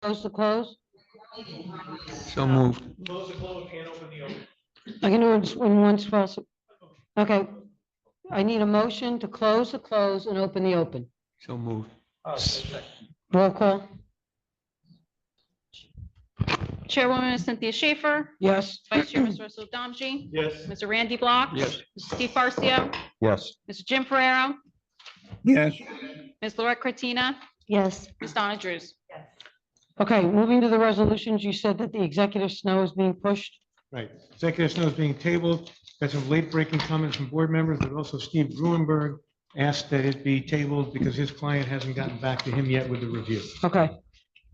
close the close? So moved. Close the close, can't open the open. I can do it in one swell. Okay. I need a motion to close the close and open the open. So moved. Roll call? Chairwoman Cynthia Schaefer, Yes. Vice Chair Mr. Russell Domji, Yes. Mr. Randy Block. Yes. Mr. Steve Farcio, Yes. Mr. Jim Ferrero, Yes. Ms. Lorette Cortina, Yes. Ms. Donna Drews. Okay, moving to the resolutions, you said that the executive snow is being pushed. Right. Executive snow is being tabled. Got some late breaking comments from board members, but also Steve Gruenberg asked that it be tabled because his client hasn't gotten back to him yet with the review. Okay.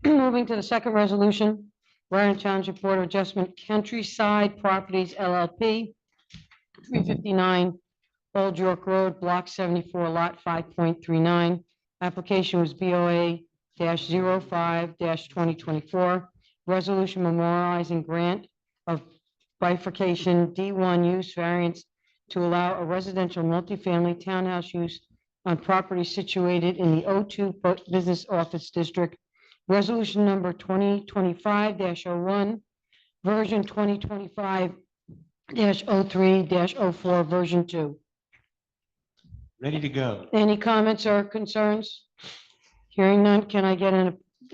Moving to the second resolution, Raritan Township Board of Adjustment Countryside Properties LLP, 359 Old York Road, Block 74, Lot 5.39. Application was BOA-05-2024. Resolution memorializing grant of bifurcation D1 use variance to allow a residential multifamily townhouse use on property situated in the O2 Business Office District. Resolution number 2025-01, version 2025-03-04, version 2. Ready to go. Any comments or concerns? Hearing none, can I get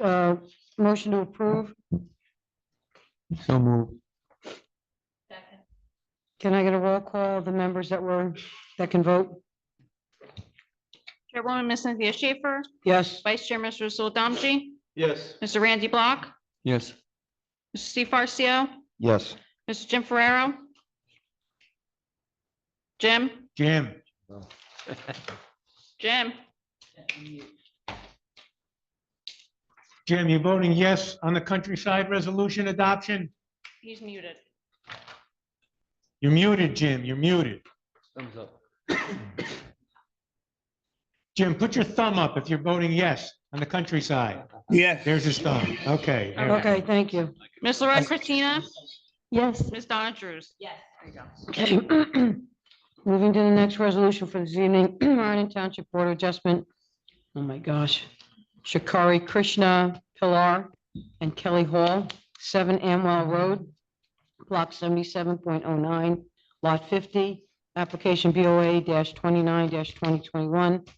a motion to approve? So moved. Can I get a roll call of the members that can vote? Chairwoman Ms. Cynthia Schaefer, Yes. Vice Chair Mr. Russell Domji, Yes. Mr. Randy Block, Yes. Mr. Steve Farcio, Yes. Mr. Jim Ferrero. Jim, Jim. Jim, Jim, you voting yes on the countryside resolution adoption? he's muted. You're muted, Jim. You're muted. Thumbs up. Jim, put your thumb up if you're voting yes on the countryside. Yes. There's his thumb. Okay. there we go. Okay, thank you. Ms. Lorette Cortina, Yes. Ms. Donna Drews. Yes. There you go. Okay. Moving to the next resolution for this evening, Raritan Township Board of Adjustment. Oh my gosh. Shikari Krishna Pilar and Kelly Hall, 7 Amwell Road, Block 77.09, Lot 50, application BOA-29-2021.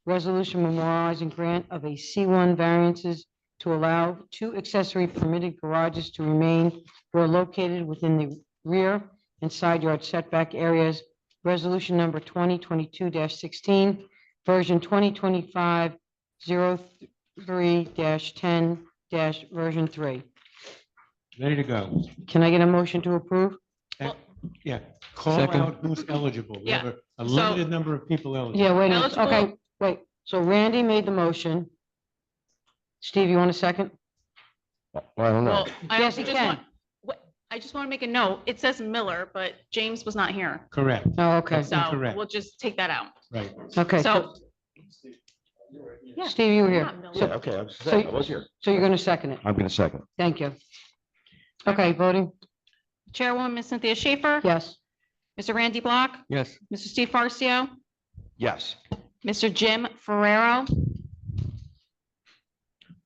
Resolution memorializing grant of a C1 variances to allow 2 accessory permitted garages to remain where located within the rear and side yard setback areas. Resolution number 2022-16, version 2025-03-10 version 3. Ready to go. Can I get a motion to approve? Yeah. Call Second. out who's eligible. We have a So- limited number of people eligible. Yeah, wait a minute. Eligible. Okay, wait. So Randy made the motion. Steve, you want a second? I don't know. Well, I Yes, also he just can. want, I just want to make a note. It says Miller, but James was not here. Correct. Oh, okay. So Incorrect. we'll just take that out. Right. Okay, So. Yeah, Steve, you were here. not Miller. So- Okay, I so- was here. So you're going to second it. I'm gonna second. Thank you. Okay, voting? Chairwoman Ms. Cynthia Schaefer, Yes. Mr. Randy Block, Yes. Mr. Steve Farcio, Yes. Mr. Jim Ferrero,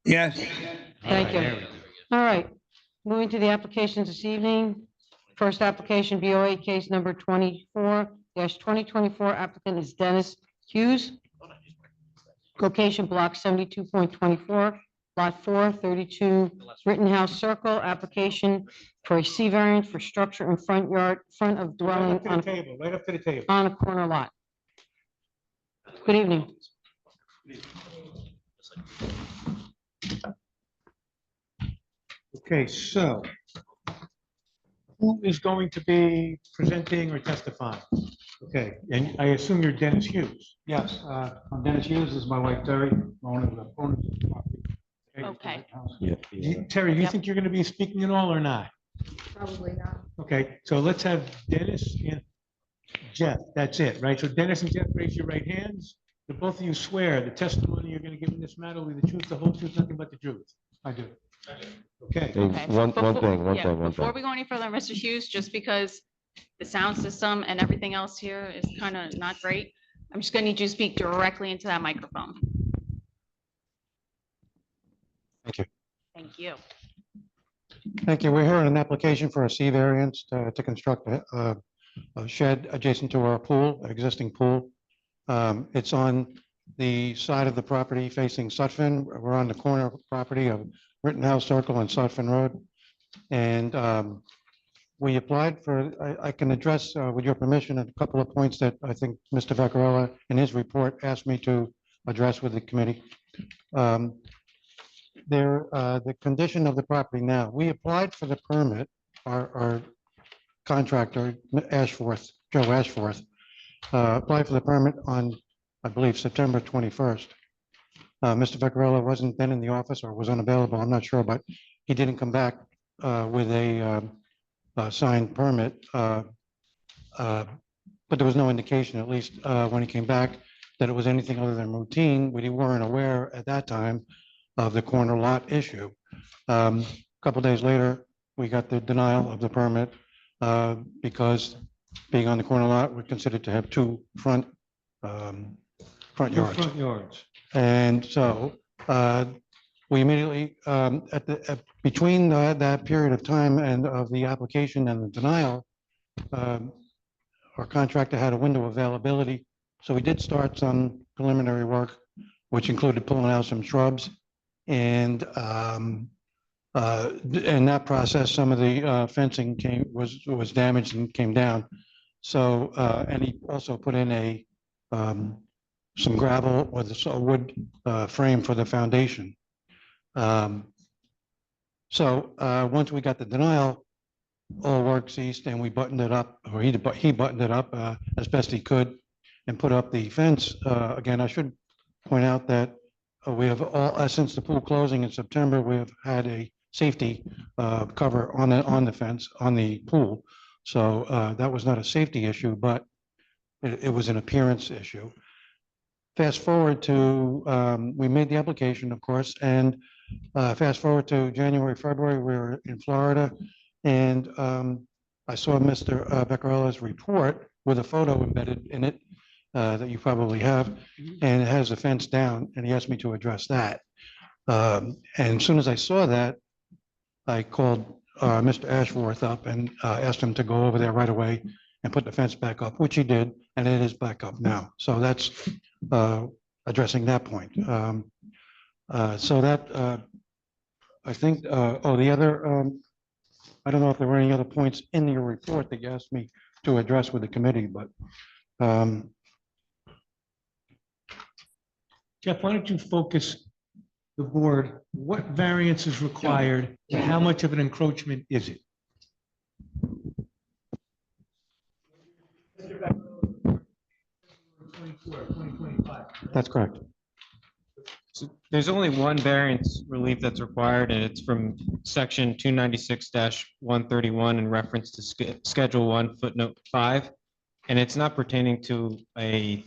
Yes. Thank you. There we go. All right, moving to the applications this evening. First application, BOA case number 24-2024. Applicant is Dennis Hughes. Location block 72.24, lot 4, 32 Rittenhouse Circle. Application for a C variance for structure in front of Right dwelling up to the table, right up to the table. on a corner lot. Good evening. Okay, so who is going to be presenting or testifying? Okay, and I assume you're Dennis Hughes. Yes, I'm Dennis Hughes, this is my wife Terry, owner of the property. Okay. Terry, do you Yep. think you're going to be speaking at all or not? Probably not. Okay, so let's have Dennis and Jeff. That's it, right? So Dennis and Jeff, raise your right hands. Do both of you swear the testimony you're going to give in this matter will be the truth, the whole truth, nothing but the truth? I do. Okay. Hey, Okay. one Before- thing, one yeah, thing. Before we go any further, Mr. Hughes, just because the sound system and everything else here is kind of not great, I'm just gonna need you to speak directly into that microphone. Thank you. Thank you. We're here on an application for a C variance to construct a shed adjacent to our pool, existing pool. It's on the side of the property facing Sutphen. We're on the corner of the property of Rittenhouse Circle and Sutphen Road. And we applied for, I can address, with your permission, a couple of points that I think Mr. Vaccarella in his report asked me to address with the committee. The condition of the property now, we applied for the permit, our contractor, Ashforth, Joe Ashforth, applied for the permit on, I believe, September 21st. Mr. Vaccarella wasn't then in the office or was unavailable, I'm not sure, but he didn't come back with a signed permit. But there was no indication, at least when he came back, that it was anything other than routine. We weren't aware at that time of the corner lot issue. A couple days later, we got the denial of the permit because being on the corner lot, we're considered to have two front yards. Front yards. And so we immediately, between that period of time and of the application and the denial, our contractor had a window of availability. So we did start some preliminary work, which included pulling out some shrubs. And in that process, some of the fencing was damaged and came down. So, and he also put in some gravel with a wood frame for the foundation. So once we got the denial, all work ceased and we buttoned it up, or he buttoned it up as best he could and put up the fence. Again, I should point out that we have all, since the pool closing in September, we have had a safety cover on the fence on the pool. So that was not a safety issue, but it was an appearance issue. Fast forward to, we made the application, of course, and fast forward to January, February, we were in Florida, and I saw Mr. Vaccarella's report with a photo embedded in it that you probably have, and it has the fence down, and he asked me to address that. And as soon as I saw that, I called Mr. Ashworth up and asked him to go over there right away and put the fence back up, which he did, and it is back up now. So that's addressing that point. So that, I think, the other, I don't know if there were any other points in your report that you asked me to address with the committee, but Jeff, why don't you focus the board, what variance is required and how much of an encroachment is it? that's correct. So there's only one variance relief that's required, and it's from section 296-131 in reference to Schedule 1 footnote 5. And it's not pertaining to a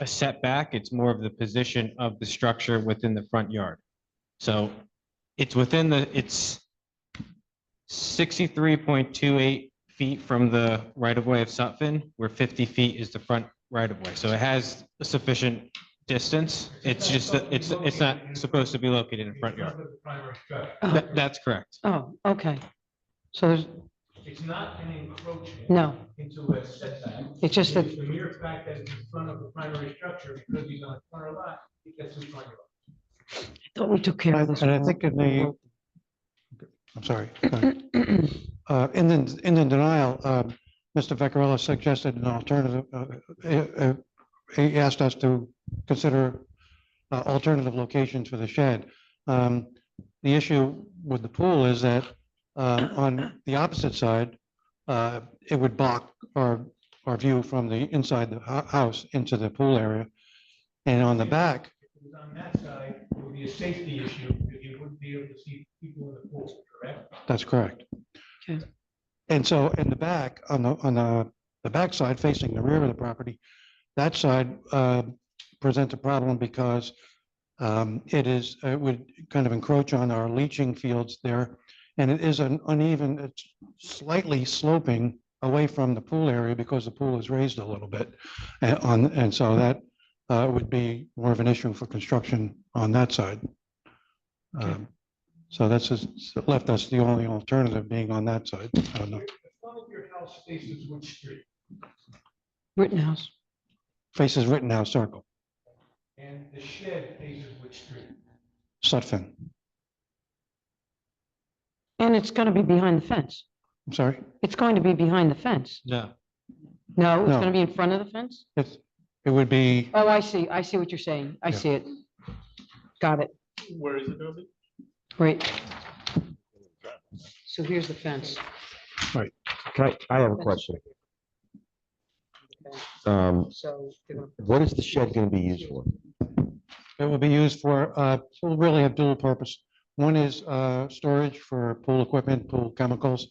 setback. It's more of the position of the structure within the front yard. So it's it's 63.28 feet from the right-of-way of Sutphen, where 50 feet is the front right-of-way. So it has a sufficient distance. It's just that it's not supposed to be located in the front yard. That's correct. Oh, okay. So there's, It's not an encroachment no, into a setback. it's just that, The mere fact that it's in front of the primary structure, because he's on a corner lot, he gets his front yard. I thought we took care of this. And I think in the, I'm sorry. In the denial, Mr. Vaccarella suggested an alternative. He asked us to consider alternative locations for the shed. The issue with the pool is that on the opposite side, it would block our view from the inside the house into the pool area. And on the back, If it was on that side, it would be a safety issue, because you wouldn't be able to see people in the pool, correct? that's correct. Okay. And so in the back, on the back side facing the rear of the property, that side presents a problem because it would kind of encroach on our leaching fields there. And it is an uneven, it's slightly sloping away from the pool area because the pool is raised a little bit. And so that would be more of an issue for construction on that side. So that's just left us the only alternative being on that side. I don't know. The front of your house faces which street? Rittenhouse. Faces Rittenhouse Circle, And the shed faces which street? Sutphen. And it's going to be behind the fence. I'm sorry. It's going to be behind the fence. No. No, it's No. going to be in front of the fence? It would be, Oh, I see. I see what you're saying. I Yeah. see it. Got it. Where is it gonna be? Great. So here's the fence. I have a question. So they're gonna- What is the shed gonna be used for? it will be used for, will really have dual purpose. One is storage for pool equipment, pool chemicals,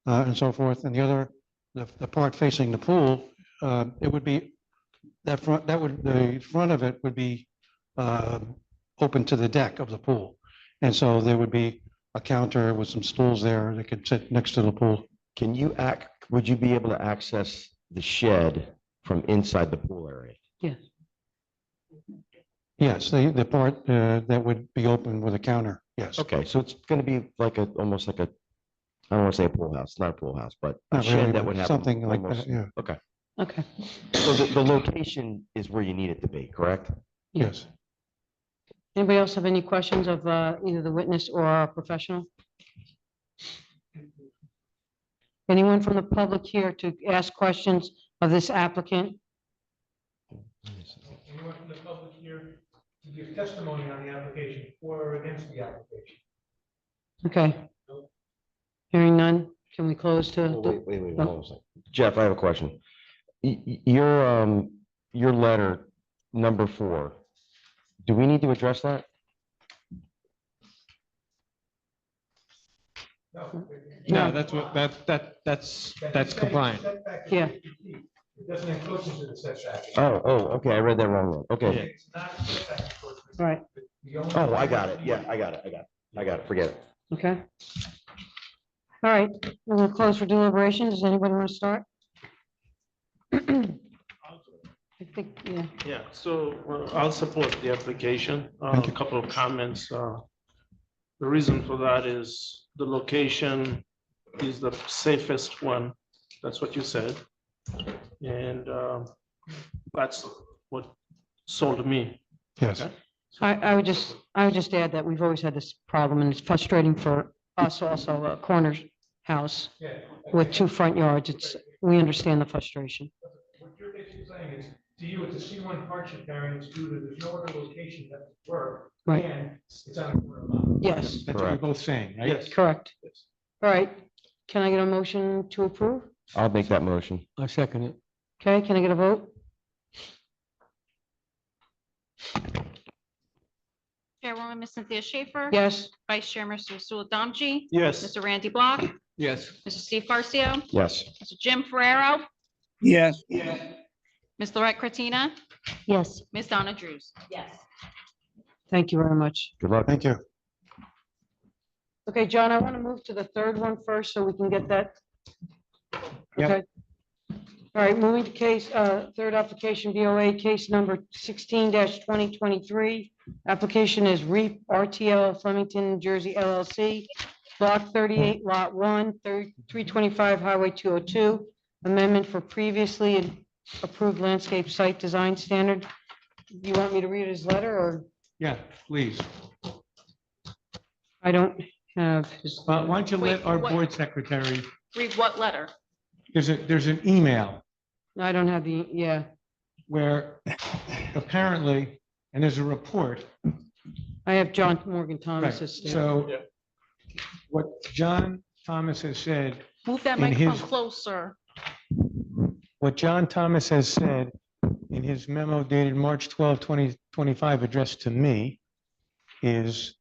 and so forth. And the other, the part facing the pool, it would be, the front of it would be open to the deck of the pool. And so there would be a counter with some stools there that could sit next to the pool. Would you be able to access the shed from inside the pool area? Yes. Yes, the part that would be open with a counter, yes. Okay, so it's gonna be like almost like a, I don't wanna say a pool house, not a pool house, but a Not really, shed that but would have. something like almost- that, yeah, Okay, Okay. so the location is where you need it to be, correct? yes. Anybody else have any questions of either the witness or our professional? Anyone from the public here to ask questions of this applicant? Anyone from the public here to give testimony on the application for or against the application? Okay. Hearing none, can we close to? Oh, wait, hold on a second. Jeff, I have a question. Your letter, number 4, do we need to address that? No, that's what, that's compliant. Yeah. It doesn't encroach into the setback. Oh, okay, I read that wrong then. Okay. It's not a setback encroachment. Right, The only- Oh, I got it. Yeah, I got it. Forget it. okay. All right, we're gonna close for deliberation. Does anybody want to start? I think, yeah, Yeah, so I'll support the application. Thank A you. couple of comments. The reason for that is the location is the safest one. That's what you said. And that's what sold me. Yes, Okay. I would just add that we've always had this problem and it's frustrating for us also, a corner house Yeah. with 2 front yards. We understand the frustration. What you're basically saying is, to you, it's a C1 hardship variance due to there's no other location that would work. Right. And it's on a corner lot. Yes, That's what you're both saying, right? Yes. correct. All right, can I get a motion to approve? I'll make that motion. I second it. Okay, can I get a vote? Chairwoman, Ms. Cynthia Schaefer. Yes, Vice Chair, Mr. Sullivan, Yes. Mr. Randy Block, Yes. Mr. Steve Farcio, Yes. Mr. Jim Ferrero, Yes. Ms. Lorette Cortina, yes, Ms. Donna Drews. Yes. thank you very much. Good luck. Thank you. Okay, John, I want to move to the third one first so we can get that. Yep. Okay. All right, moving to case, third application, BOA case number 16-2023. Application is REAP RTL Flemington, New Jersey LLC, Block 38, Lot 1, 325 Highway 202. Amendment for previously approved landscape site design standard. You want me to read his letter or Yeah, please. I don't have his? Why don't you let Wait, our what- board secretary, Read what letter? there's an email I don't have the, yeah, where apparently, and there's a report. I have John Morgan Right, Thomas's. stamp. so what John Thomas has said, Move that In microphone his- closer. what John Thomas has said in his memo dated March 12, 2025, addressed to me, is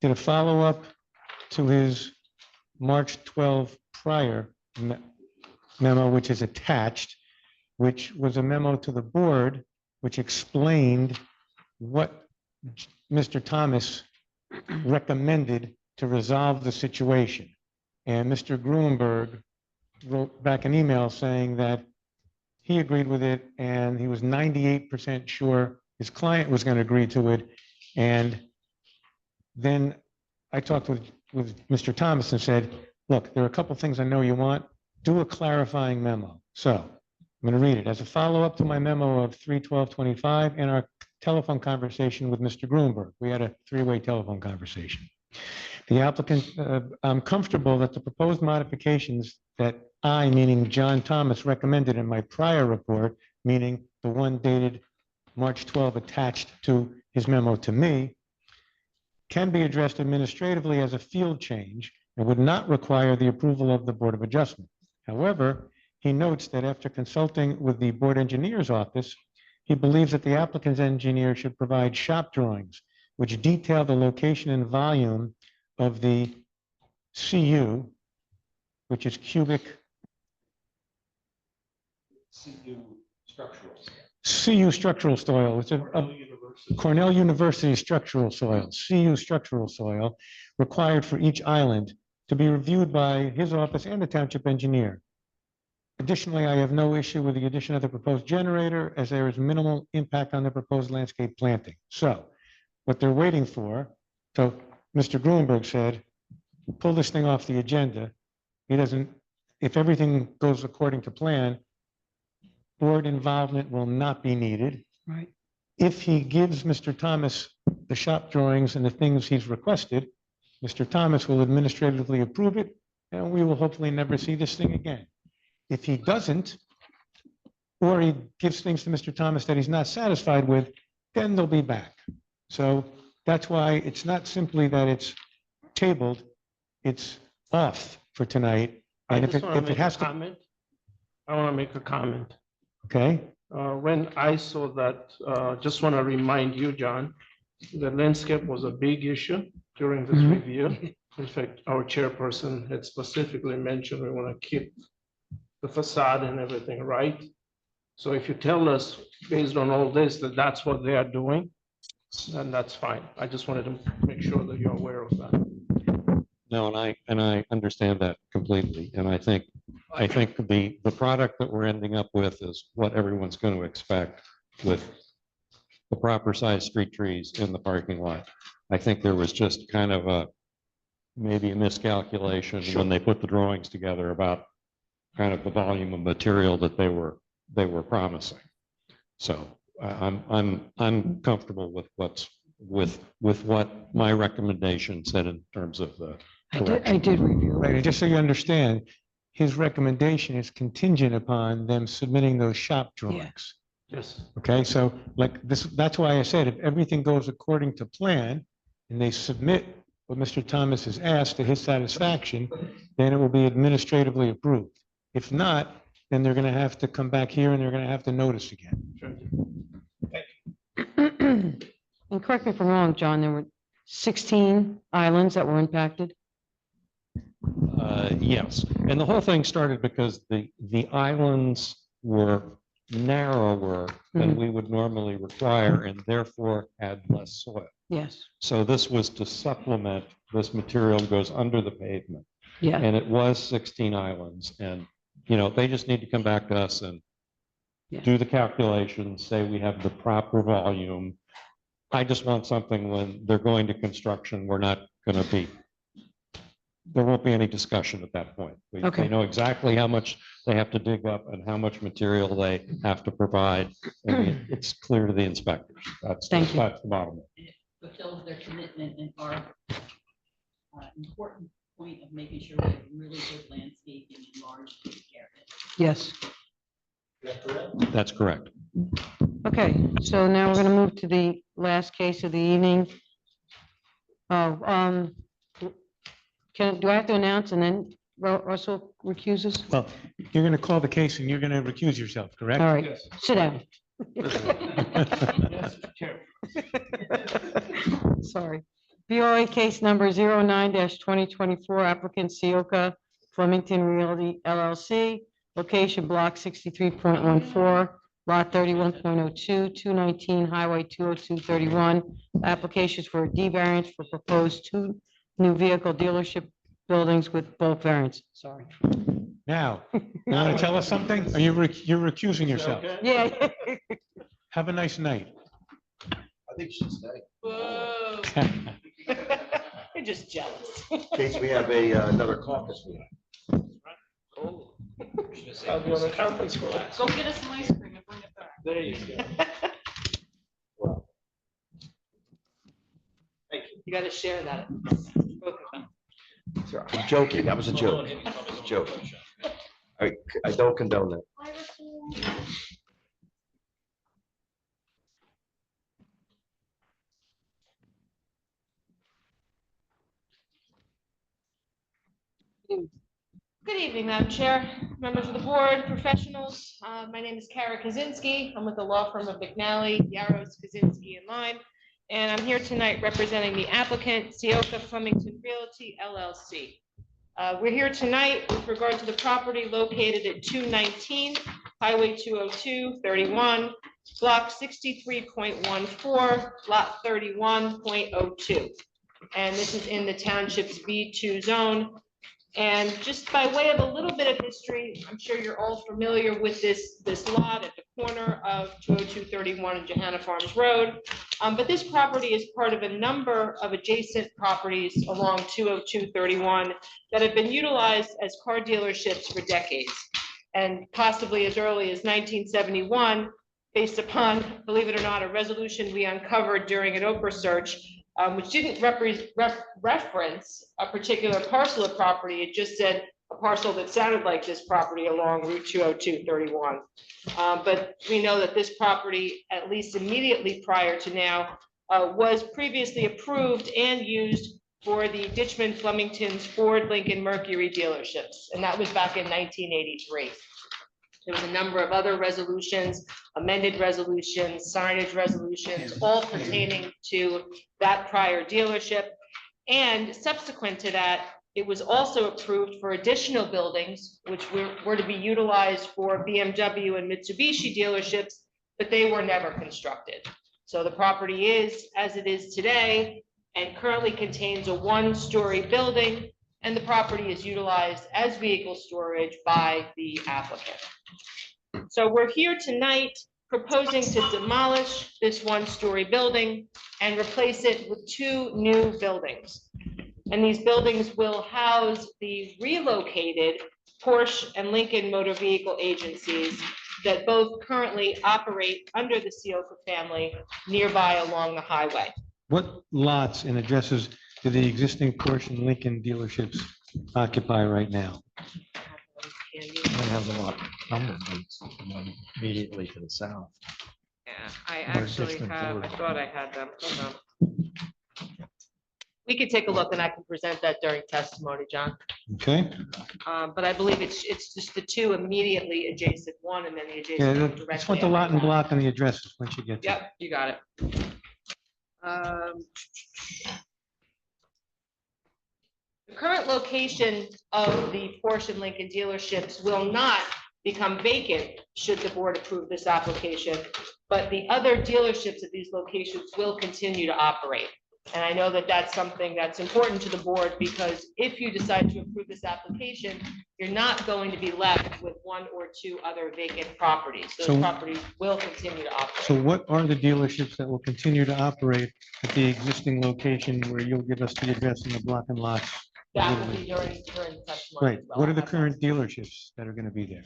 did a follow-up to his March 12 prior memo, which is attached, which was a memo to the board, which explained what Mr. Thomas recommended to resolve the situation. And Mr. Gruenberg wrote back an email saying that he agreed with it and he was 98% sure his client was going to agree to it. And then I talked with Mr. Thomas and said, look, there are a couple things I know you want. Do a clarifying memo. So I'm going to read it as a follow-up to my memo of 3/12/25 and our telephone conversation with Mr. Grunberg. We had a three-way telephone conversation. The applicant, I'm comfortable that the proposed modifications that I, meaning John Thomas, recommended in my prior report, meaning the one dated March 12 attached to his memo to me, can be addressed administratively as a field change and would not require the approval of the Board of Adjustment. However, he notes that after consulting with the Board Engineer's Office, he believes that the applicant's engineer should provide shop drawings which detail the location and volume of the CU, which is cubic. CU structural soil. It's a Cornell University structural soil, CU structural soil, required for each island to be reviewed by his office and the township engineer. Additionally, I have no issue with the addition of the proposed generator as there is minimal impact on the proposed landscape planting. So what they're waiting for, so Mr. Grunberg said, pull this thing off the agenda. He doesn't, if everything goes according to plan, board involvement will not be needed. Right. If he gives Mr. Thomas the shop drawings and the things he's requested, Mr. Thomas will administratively approve it, and we will hopefully never see this thing again. If he doesn't, or he gives things to Mr. Thomas that he's not satisfied with, then they'll be back. So that's why it's not simply that it's tabled, it's off for tonight. I And just want to if it make a has to, comment. I want to make a comment. okay, When I saw that, just want to remind you, John, the landscape was a big issue during this Mhm. review. In fact, our chairperson had specifically mentioned we want to keep the facade and everything right. So if you tell us, based on all this, that that's what they are doing, then that's fine. I just wanted to make sure that you're aware of that. No, and I understand that completely. And I think the product that we're ending up with is what everyone's going to expect with the proper size street trees in the parking lot. I think there was just kind of maybe a miscalculation when they put the drawings together about kind of the volume of material that they were promising. So I'm comfortable with what my recommendation said in terms of the I did review right, it. and just so you understand, his recommendation is contingent upon them submitting those shop drawings. Yes. Okay, so like this, that's why I said, if everything goes according to plan and they submit what Mr. Thomas has asked to his satisfaction, then it will be administratively approved. If not, then they're going to have to come back here and they're going to have to notice again. And correct me if I'm wrong, John, there were 16 islands that were impacted. Yes, and the whole thing started because the islands were narrower than we would normally require and therefore had less soil. Yes, So this was to supplement, this material goes under the pavement. yeah, And it was 16 islands and, you know, they just need to come back to us and Yeah. do the calculations, say we have the proper volume. I just want something when they're going to construction, we're not going to be, there won't be any discussion at that point. Okay. They know exactly how much they have to dig up and how much material they have to provide. And it's clear to the inspectors. That's Thank you. that's the bottom line. Fulfills their commitment and our important point of making sure we have really good landscaping in large areas. yes. That's correct. Okay, so now we're going to move to the last case of the evening. Oh, do I have to announce and then Russell recuses? Well, you're going to call the case and you're going to recuse yourself, correct? All right, sit down. Yes, Chair. Sorry. BOA case number 09-2024, applicant Sioka Flemington Realty LLC, location block 63.14, lot 31.02, 219 Highway 20231. Applications for a D variance for proposed 2 new vehicle dealership buildings with bulk variance. Sorry. Now, you want to tell us something? Are you, you're recusing yourself? Okay. Yeah. Have a nice night. I think she's staying. Whoa. We're just jealous. In case we have another caucus meeting. I'll be on the conference call. Go get us some ice cream and bring it back. There you go. You gotta share that. Both of them. Sir, I'm joking. That was a joke. It was a joke. I don't condone that. Good evening, Madam Chair, members of the board, professionals. My name is Kara Kaczynski. I'm with the law firm of McNally, Yarrows, Kaczynski, and Lime. And I'm here tonight representing the applicant, Sioka Flemington Realty LLC. We're here tonight with regard to the property located at 219 Highway 202, 31, Block 63.14, Lot 31.02. And this is in the township's B2 zone. And just by way of a little bit of history, I'm sure you're all familiar with this lot at the corner of 202-31 and Johanna Farms Road. But this property is part of a number of adjacent properties along 202-31 that have been utilized as car dealerships for decades. And possibly as early as 1971, based upon, believe it or not, a resolution we uncovered during an Oprah search, which didn't reference a particular parcel of property. It just said a parcel that sounded like this property along Route 202-31. But we know that this property, at least immediately prior to now, was previously approved and used for the Ditchman Flemington's Ford, Lincoln, Mercury dealerships. And that was back in 1983. There was a number of other resolutions, amended resolutions, signage resolutions, all pertaining to that prior dealership. And subsequent to that, it was also approved for additional buildings, which were to be utilized for BMW and Mitsubishi dealerships, but they were never constructed. So the property is as it is today and currently contains a one-story building, and the property is utilized as vehicle storage by the applicant. So we're here tonight proposing to demolish this one-story building and replace it with two new buildings. And these buildings will house the relocated Porsche and Lincoln motor vehicle agencies that both currently operate under the Sioka family nearby along the highway. What lots and addresses do the existing Porsche and Lincoln dealerships occupy right now? And I have a lot immediately to the south. yeah, I Or actually distant have, I forward. thought I had them. Hold on. We could take a look and I can present that during testimony, John. Okay, But I believe it's just the two immediately adjacent one and then the yeah, adjacent one just directly. want the lot and after that. block and the addresses once you get to it. Yep, you got it. The current location of the Porsche and Lincoln dealerships will not become vacant should the board approve this application, but the other dealerships at these locations will continue to operate. And I know that that's something that's important to the board, because if you decide to approve this application, you're not going to be left with one or two other vacant properties. Those So- properties will continue to operate. So what are the dealerships that will continue to operate at the existing location where you'll give us the address and the block and lots? That will be during the testimony. Right, as well. what are the I have current dealerships that are going to be there?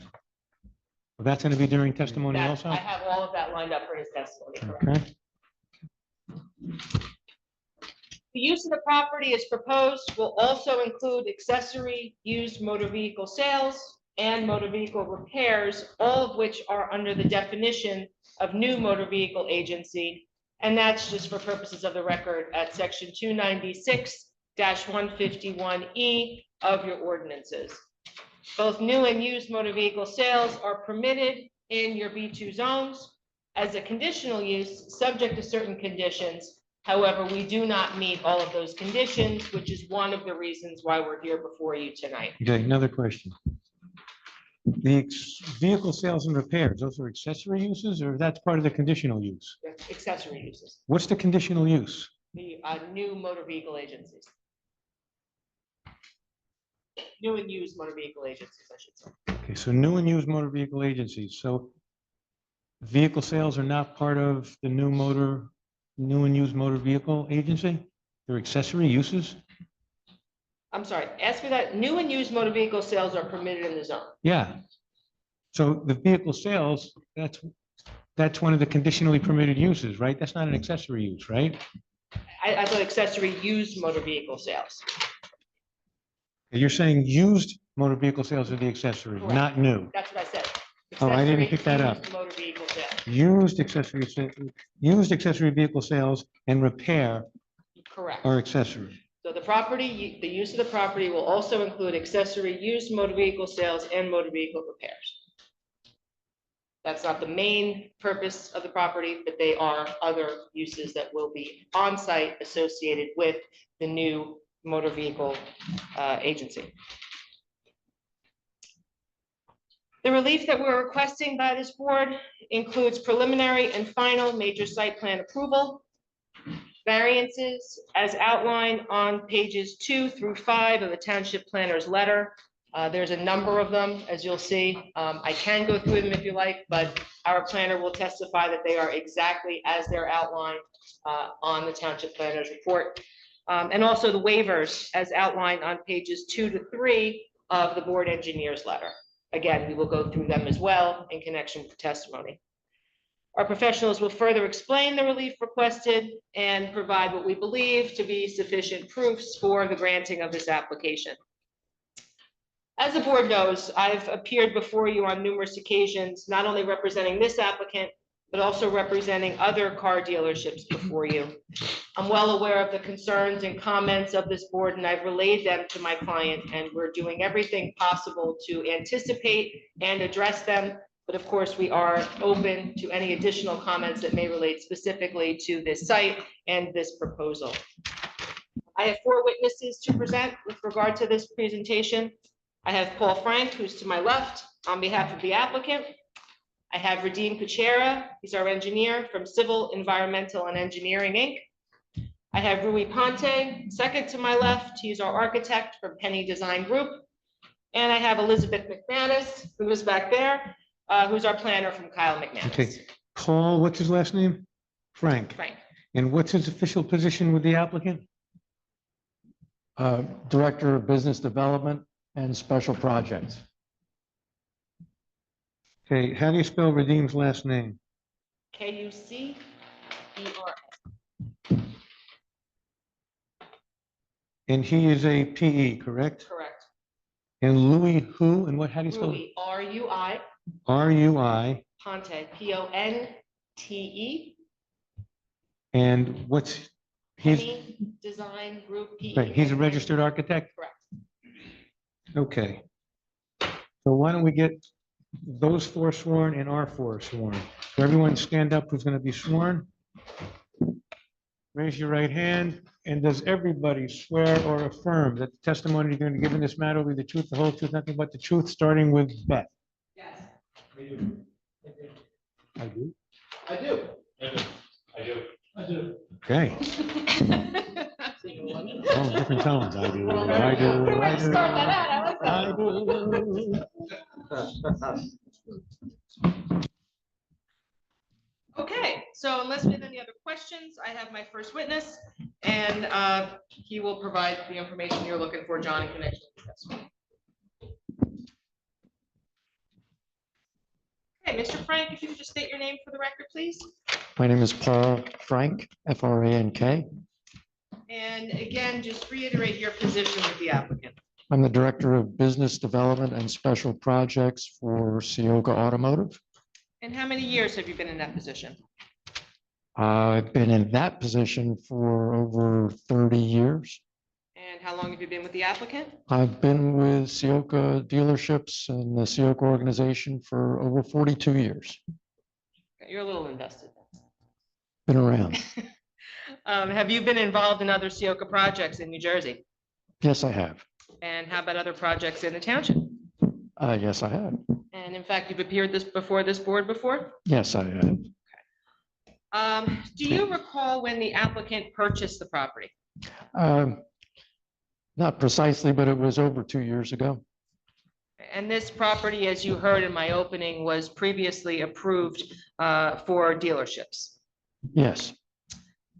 Well, that's going to be during testimony that- also? I have all of that lined up for his testimony. correct. Okay, The use of the property as proposed will also include accessory used motor vehicle sales and motor vehicle repairs, all of which are under the definition of new motor vehicle agency. And that's just for purposes of the record at section 296-151E of your ordinances. Both new and used motor vehicle sales are permitted in your B2 zones as a conditional use, subject to certain conditions. However, we do not meet all of those conditions, which is one of the reasons why we're here before you tonight. okay, another question. The vehicle sales and repairs, those are accessory uses, or that's part of the conditional use? Accessory uses, What's the conditional use? the new motor vehicle agencies. New and used motor vehicle agencies, I should say. Okay, so new and used motor vehicle agencies, so vehicle sales are not part of the new and used motor vehicle agency? They're accessory uses? I'm sorry, ask me that. New and used motor vehicle sales are permitted in the zone. Yeah. So the vehicle sales, that's one of the conditionally permitted uses, right? That's not an accessory use, right? I thought accessory used motor vehicle sales. You're saying used motor vehicle sales are the accessory, Correct. not new. That's what I said. Oh, I didn't Accessory pick that up. used motor vehicle sales. Used accessory vehicle sales and repair Correct. are accessory. So the property, the use of the property will also include accessory used motor vehicle sales and motor vehicle repairs. That's not the main purpose of the property, but they are other uses that will be on site associated with the new motor vehicle agency. The relief that we're requesting by this board includes preliminary and final major site plan approval, variances as outlined on pages 2 through 5 of the township planner's letter. There's a number of them, as you'll see. I can go through them if you like, but our planner will testify that they are exactly as they're outlined on the township planner's report. And also the waivers as outlined on pages 2 to 3 of the board engineer's letter. Again, we will go through them as well in connection with testimony. Our professionals will further explain the relief requested and provide what we believe to be sufficient proofs for the granting of this application. As the board knows, I've appeared before you on numerous occasions, not only representing this applicant, but also representing other car dealerships before you. I'm well aware of the concerns and comments of this board, and I've relayed them to my client, and we're doing everything possible to anticipate and address them. But of course, we are open to any additional comments that may relate specifically to this site and this proposal. I have 4 witnesses to present with regard to this presentation. I have Paul Frank, who's to my left, on behalf of the applicant. I have Radim Kuchera, he's our engineer from Civil, Environmental, and Engineering, Inc. I have Rui Ponte, second to my left, he's our architect from Penny Design Group. And I have Elizabeth McManus, who is back there, who's our planner from Kyle McManus. Okay. Paul, what's his last name? Frank. Frank. And what's his official position with the applicant? Director of Business Development and Special Projects. Okay, how do you spell Redeem's last name? Kucera. And he is a PE, correct? Correct. And Louis who and what, how do you spell it? Rui, R-U-I, R-U-I. Ponte, P-O-N-T-E. And what's, he's, Penny Design Group, P-E. right, he's a registered architect? Correct. Okay. So why don't we get those 4 sworn and our 4 sworn? So everyone stand up who's going to be sworn. Raise your right hand. And does everybody swear or affirm that the testimony you're going to give in this matter will be the truth, the whole truth, nothing but the truth, starting with Beth? Yes. I do. I do. I do. I do. Okay. Oh, different tones. I do. I do. I do. Start that out. I like that. I do. Okay, so unless we have any other questions, I have my first witness, and he will provide the information you're looking for, John, in connection with this testimony. Okay, Mr. Frank, if you could just state your name for the record, please. My name is Paul Frank, F-R-A-N-K. And again, just reiterate your position with the applicant. I'm the Director of Business Development and Special Projects for Sioka Automotive. And how many years have you been in that position? I've been in that position for over 30 years. And how long have you been with the applicant? I've been with Sioka dealerships and the Sioka organization for over 42 years. You're a little invested. Been around. Have you been involved in other Sioka projects in New Jersey? Yes, I have. And how about other projects in the township? Yes, I have. And in fact, you've appeared before this board before? Yes, I have. Do you recall when the applicant purchased the property? Not precisely, but it was over 2 years ago. And this property, as you heard in my opening, was previously approved for dealerships. Yes,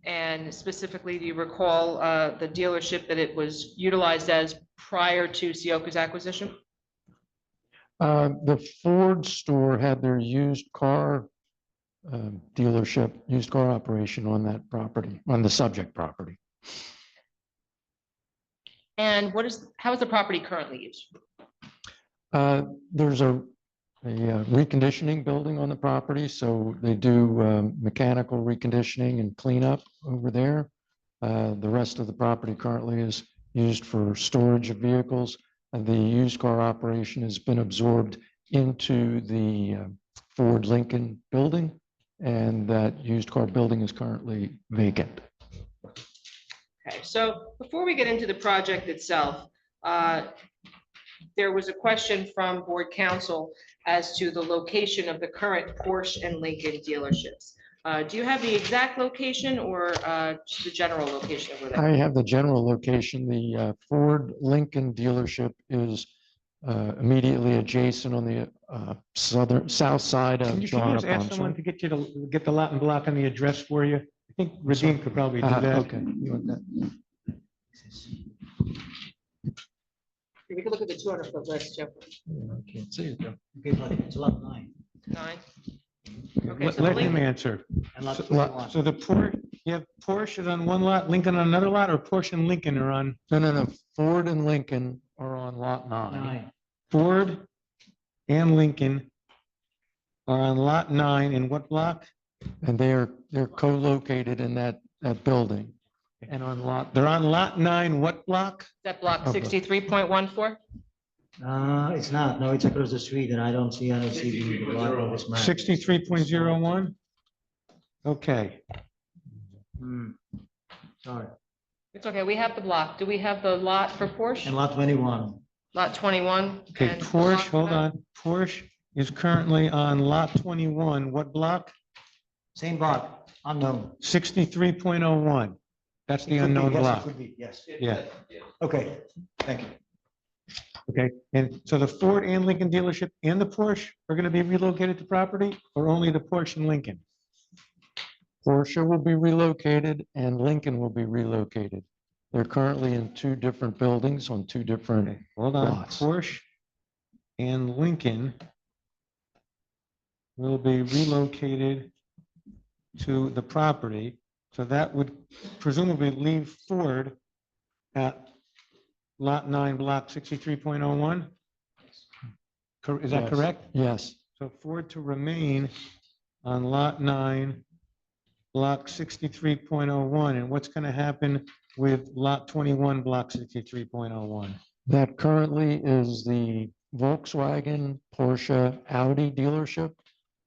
And specifically, do you recall the dealership that it was utilized as prior to Sioka's acquisition? The Ford store had their used car dealership, used car operation on that property, on the subject property. And how is the property currently used? There's a reconditioning building on the property, so they do mechanical reconditioning and cleanup over there. The rest of the property currently is used for storage of vehicles. And the used car operation has been absorbed into the Ford Lincoln building, and that used car building is currently vacant. Okay, so before we get into the project itself, there was a question from board council as to the location of the current Porsche and Lincoln dealerships. Do you have the exact location or just the general location over there? I have the general location. The Ford Lincoln dealership is immediately adjacent on the south side Can of you John just ask someone Aponso. to get you to get the lot and block on the address for you? I think Radim could probably do that. Okay. You want that? We can look at the 200-foot list, Jeff. I can't see it though. Okay, but it's lot 9 9. Okay, Let so let him Lincoln, answer. and lot So 21. so the Porsche, you have Porsche is on one lot, Lincoln on another lot, or Porsche and Lincoln are on No. Ford and Lincoln are on lot 9. 9. Ford and Lincoln are on lot 9 in what block? And they're co-located in that building. And on lot, They're on lot 9, what block? that block Okay. 63.14? It's not. No, it's across the street, and I don't see the block of this map. 63.01? Okay, Hmm. Sorry. It's okay, we have the block. Do we have the lot for Porsche? And lot 21. Lot 21? okay, and the Porsche, lot for hold that? on. Porsche is currently on lot 21, what block? Same block, unknown. 63.01. That's the It could be, unknown yes, it block. could be, yes. Yeah, Okay, thank you. okay. And so the Ford and Lincoln dealership and the Porsche are going to be relocated to property, or only the Porsche and Lincoln? Porsche will be relocated and Lincoln will be relocated. They're currently in 2 different buildings on 2 different Okay, hold on. lots. Porsche and Lincoln will be relocated to the property. So that would presumably leave Ford at lot 9, block 63.01. Is that Yes. correct? Yes, So Ford to remain on lot 9, block 63.01. And what's going to happen with lot 21, block 63.01? that currently is the Volkswagen, Porsche, Audi dealership.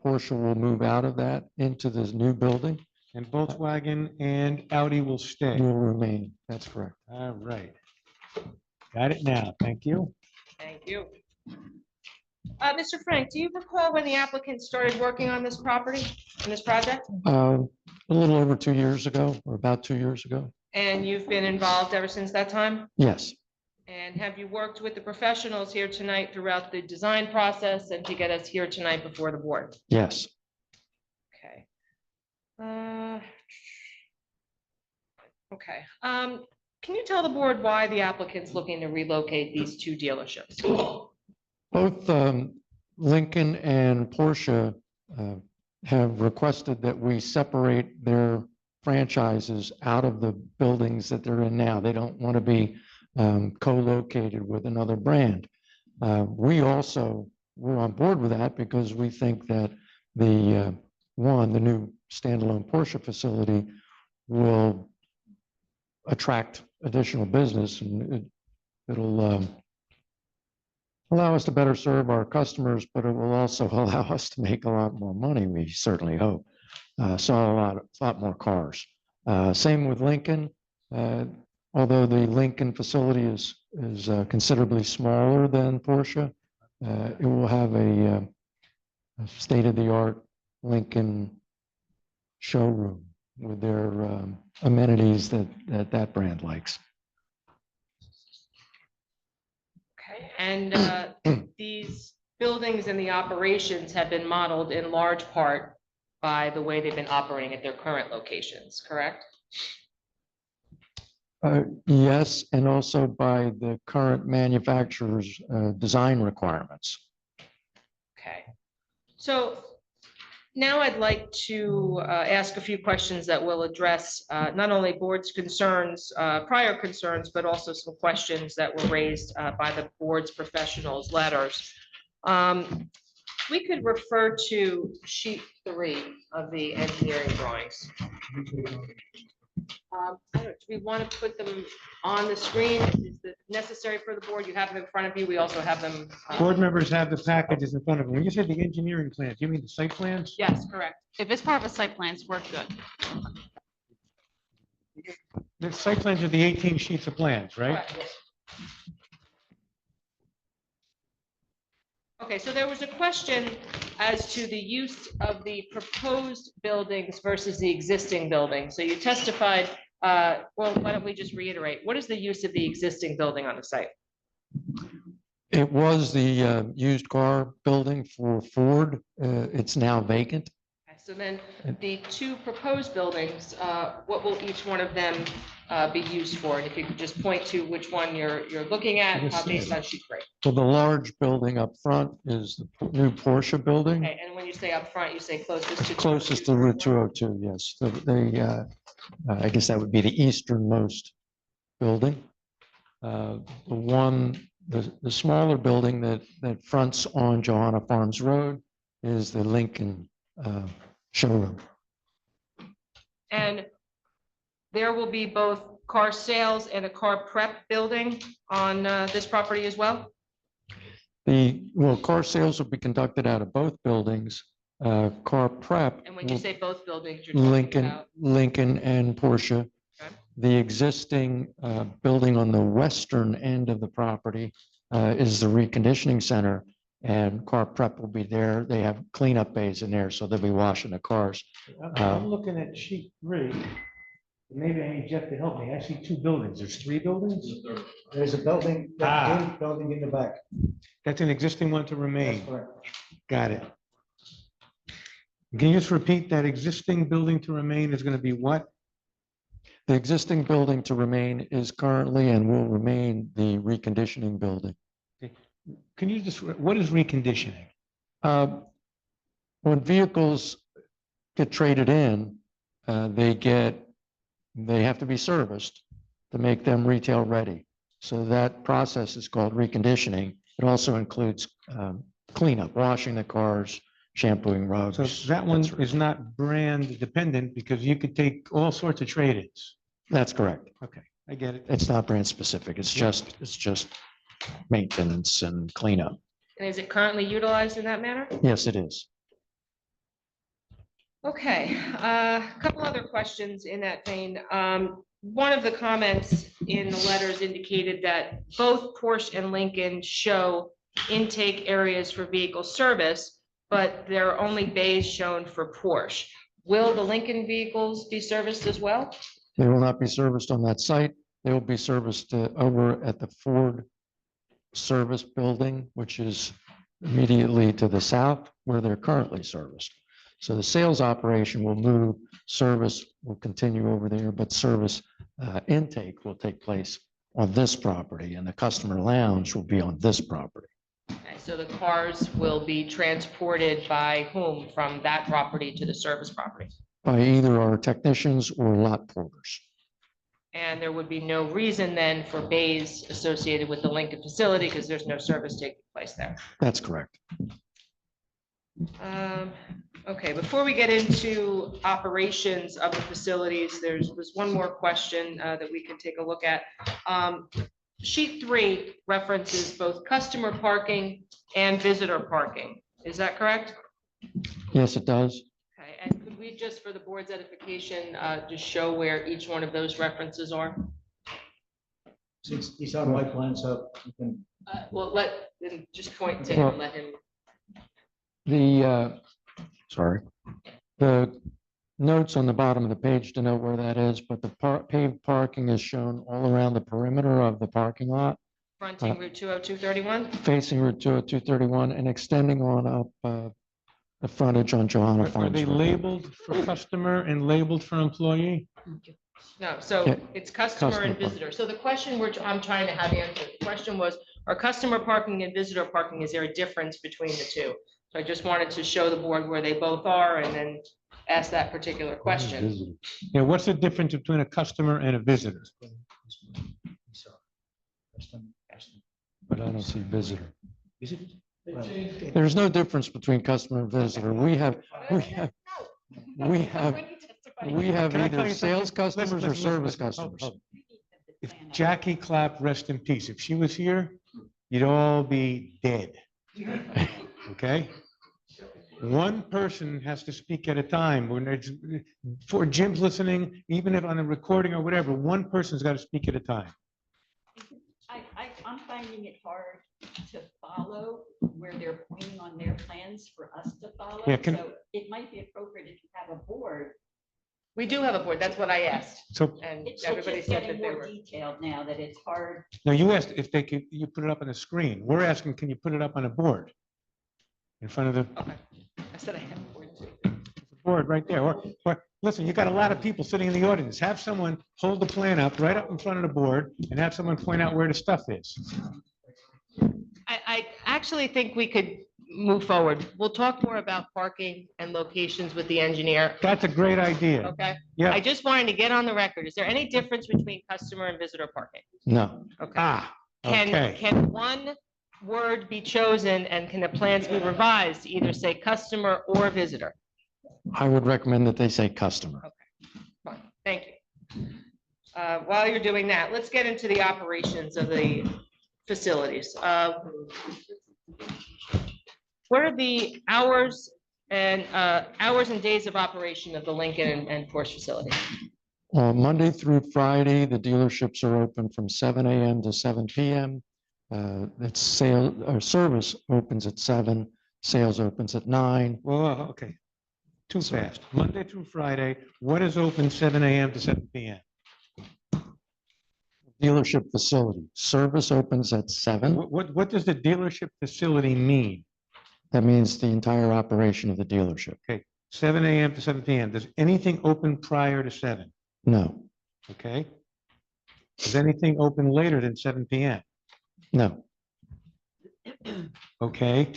Porsche will move out of that into this new building. And Volkswagen and Audi will stay. Will remain. That's correct. All right. Got it now. Thank you. Thank you. Mr. Frank, do you recall when the applicant started working on this property, on this project? A little over 2 years ago, or about 2 years ago. And you've been involved ever since that time? Yes, And have you worked with the professionals here tonight throughout the design process and to get us here tonight before the board? yes. Okay. Okay. Can you tell the board why the applicant's looking to relocate these 2 dealerships? Both Lincoln and Porsche have requested that we separate their franchises out of the buildings that they're in now. They don't want to be co-located with another brand. We're on board with that because we think that the new standalone Porsche facility will attract additional business, and it'll allow us to better serve our customers, but it will also allow us to make a lot more money, we certainly hope. Sell a lot more cars. Same with Lincoln. Although the Lincoln facility is considerably smaller than Porsche, it will have a state-of-the-art Lincoln showroom with their amenities that brand likes. Okay. And these buildings and the operations have been modeled in large part by the way they've been operating at their current locations, correct? Yes, and also by the current manufacturer's design requirements. Okay. So now I'd like to ask a few questions that will address not only board's concerns, prior concerns, but also some questions that were raised by the board's professionals' letters. We could refer to sheet 3 of the engineering drawings. I don't know, do we want to put them on the screen? Is it necessary for the board? You have them in front of you. We also have them. Board members have the packages in front of them. When you said the engineering plans, you mean the site plans? Yes, correct. If it's part of a site plans, we're good. The site plans are the 18 sheets of plans, right? Correct. Okay, so there was a question as to the use of the proposed buildings versus the existing building. So you testified, well, why don't we just reiterate? What is the use of the existing building on the site? It was the used car building for Ford. It's now vacant. Okay, so then the two proposed buildings, what will each one of them be used for? And if you could just point to which one you're looking at based on sheet 3. So the large building up front is the new Porsche building. Okay, and when you say up front, you say closest to. Closest to Route 202, yes. I guess that would be the easternmost building. The smaller building that fronts on Johanna Farms Road is the Lincoln showroom. And there will be both car sales and a car prep building on this property as well? Car sales will be conducted out of both buildings. Car prep. And when you say both buildings, you're talking about? Lincoln and Porsche. Okay. The existing building on the western end of the property is the reconditioning center, and car prep will be there. They have cleanup bays in there, so they'll be washing the cars. I'm looking at sheet 3. Maybe I need Jeff to help me. I see 2 buildings. There's 3 buildings? There's a building, building in the back. That's an existing one to That's remain. correct. Got it. Can you just repeat that existing building to remain is going to be what? The existing building to remain is currently and will remain the reconditioning building. Can you just, what is reconditioning? When vehicles get traded in, they have to be serviced to make them retail ready. So that process is called reconditioning. It also includes cleanup, washing the cars, shampooing rugs. So that one is not brand dependent because you could take all sorts of trade-ins. That's correct. Okay, I get it. It's not brand specific. It's just maintenance and cleanup. And is it currently utilized in that manner? Yes, it is. Okay, a couple other questions in that vein. One of the comments in the letters indicated that both Porsche and Lincoln show intake areas for vehicle service, but there are only bays shown for Porsche. Will the Lincoln vehicles be serviced as well? They will not be serviced on that site. They will be serviced over at the Ford service building, which is immediately to the south where they're currently serviced. So the sales operation will move, service will continue over there, but service intake will take place on this property, and the customer lounge will be on this property. Okay, so the cars will be transported by whom from that property to the service property? By either our technicians or lot porters. And there would be no reason then for bays associated with the Lincoln facility because there's no service taking place there. That's correct. Okay, before we get into operations of the facilities, there's one more question that we can take a look at. Sheet 3 references both customer parking and visitor parking. Is that correct? Yes, it does. Okay, and could we just, for the board's edification, just show where each one of those references are? Since these are my plans, so you can. Well, just point to him, let him. The notes on the bottom of the page denote where that is, but the paved parking is shown all around the perimeter of the parking lot, Fronting Route 20231? facing Route 20231 and extending on up the frontage on Johanna Are Farms they Road. labeled for customer and labeled for employee? No, so Yeah, it's customer customer and parking. visitor. So the question I'm trying to have answered, the question was, are customer parking and visitor parking, is there a difference between the two? So I just wanted to show the board where they both are and then ask that particular question. Yeah, what's the difference between a customer and a visitor? But I don't see visitor. There's no difference between customer and visitor. We have Can I tell either you sales something? customers or Listen, service listen, hold, customers. hold. If Jackie Clapp, rest in peace, if she was here, you'd all be dead. Okay? One person has to speak at a time. When it's, for Jim's listening, even if on a recording or whatever, one person's got to speak at a time. I'm finding it hard to follow where they're pointing on their plans for us to follow. Yeah, So it might be appropriate if you have a board. We do have a board. That's what I asked. So, And It's everybody just said getting that they more were. detailed now that it's hard. no, you asked if they could, you put it up on a screen. We're asking, can you put it up on a board? In front of the Okay. I said I have a board too. board right there. Or, listen, you got a lot of people sitting in the audience. Have someone hold the plan up right up in front of the board and have someone point out where the stuff is. I actually think we could move forward. We'll talk more about parking and locations with the engineer. That's a great idea. Okay? Yeah. I just wanted to get on the record. Is there any difference between customer and visitor parking? No, Okay. Ah, okay. Can one word be chosen and can the plans be revised to either say customer or visitor? I would recommend that they say customer. Fine, thank you. While you're doing that, let's get into the operations of the facilities. What are the hours and days of operation of the Lincoln and Porsche facility? Monday through Friday, the dealerships are open from 7 a.m. to 7 p.m. It's sale, or service opens at 7, sales opens at 9. Well, okay. Too fast. Monday through Friday, what is open 7 a.m. to 7 p.m.? Dealership facility, service opens at 7. What does the dealership facility mean? That means the entire operation of the dealership. 7 a.m. to 7 p.m. Does anything open prior to 7? No, Okay. Does anything open later than 7 p.m.? no, Okay.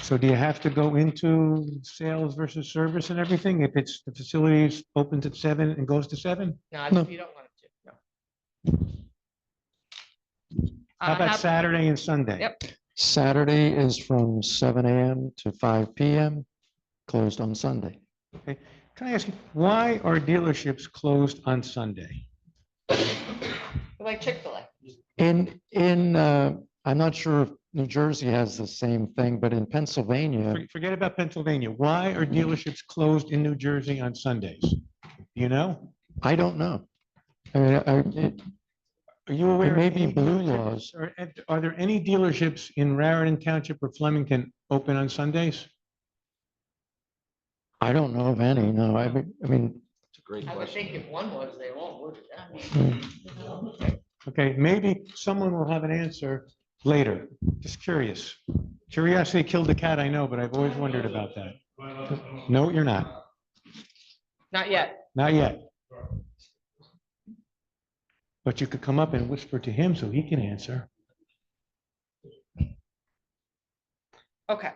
So do you have to go into sales versus service and everything if it's the facility opens at 7 and goes to 7? No, No. you don't want it to, no. How about Saturday and Sunday? Yep. Saturday is from 7 a.m. to 5 p.m., closed on Sunday. Okay. Can I ask you, why are dealerships closed on Sunday? Like Chick-fil-A. I'm not sure if New Jersey has the same thing, but in Pennsylvania, Forget about Pennsylvania. Why are dealerships closed in New Jersey on Sundays? You know? I don't know. I mean, Are you aware? It may of be any blue dealerships- laws. Are there any dealerships in Raritan Township or Flemington open on Sundays? I don't know of any, no. I mean, It's a great I would question. think if one was, they all would. Okay, maybe someone will have an answer later. Just curious. Curiosity killed the cat, I know, but I've always wondered about that. No, you're not. Not yet. Not yet. But you could come up and whisper to him so he can answer. Okay.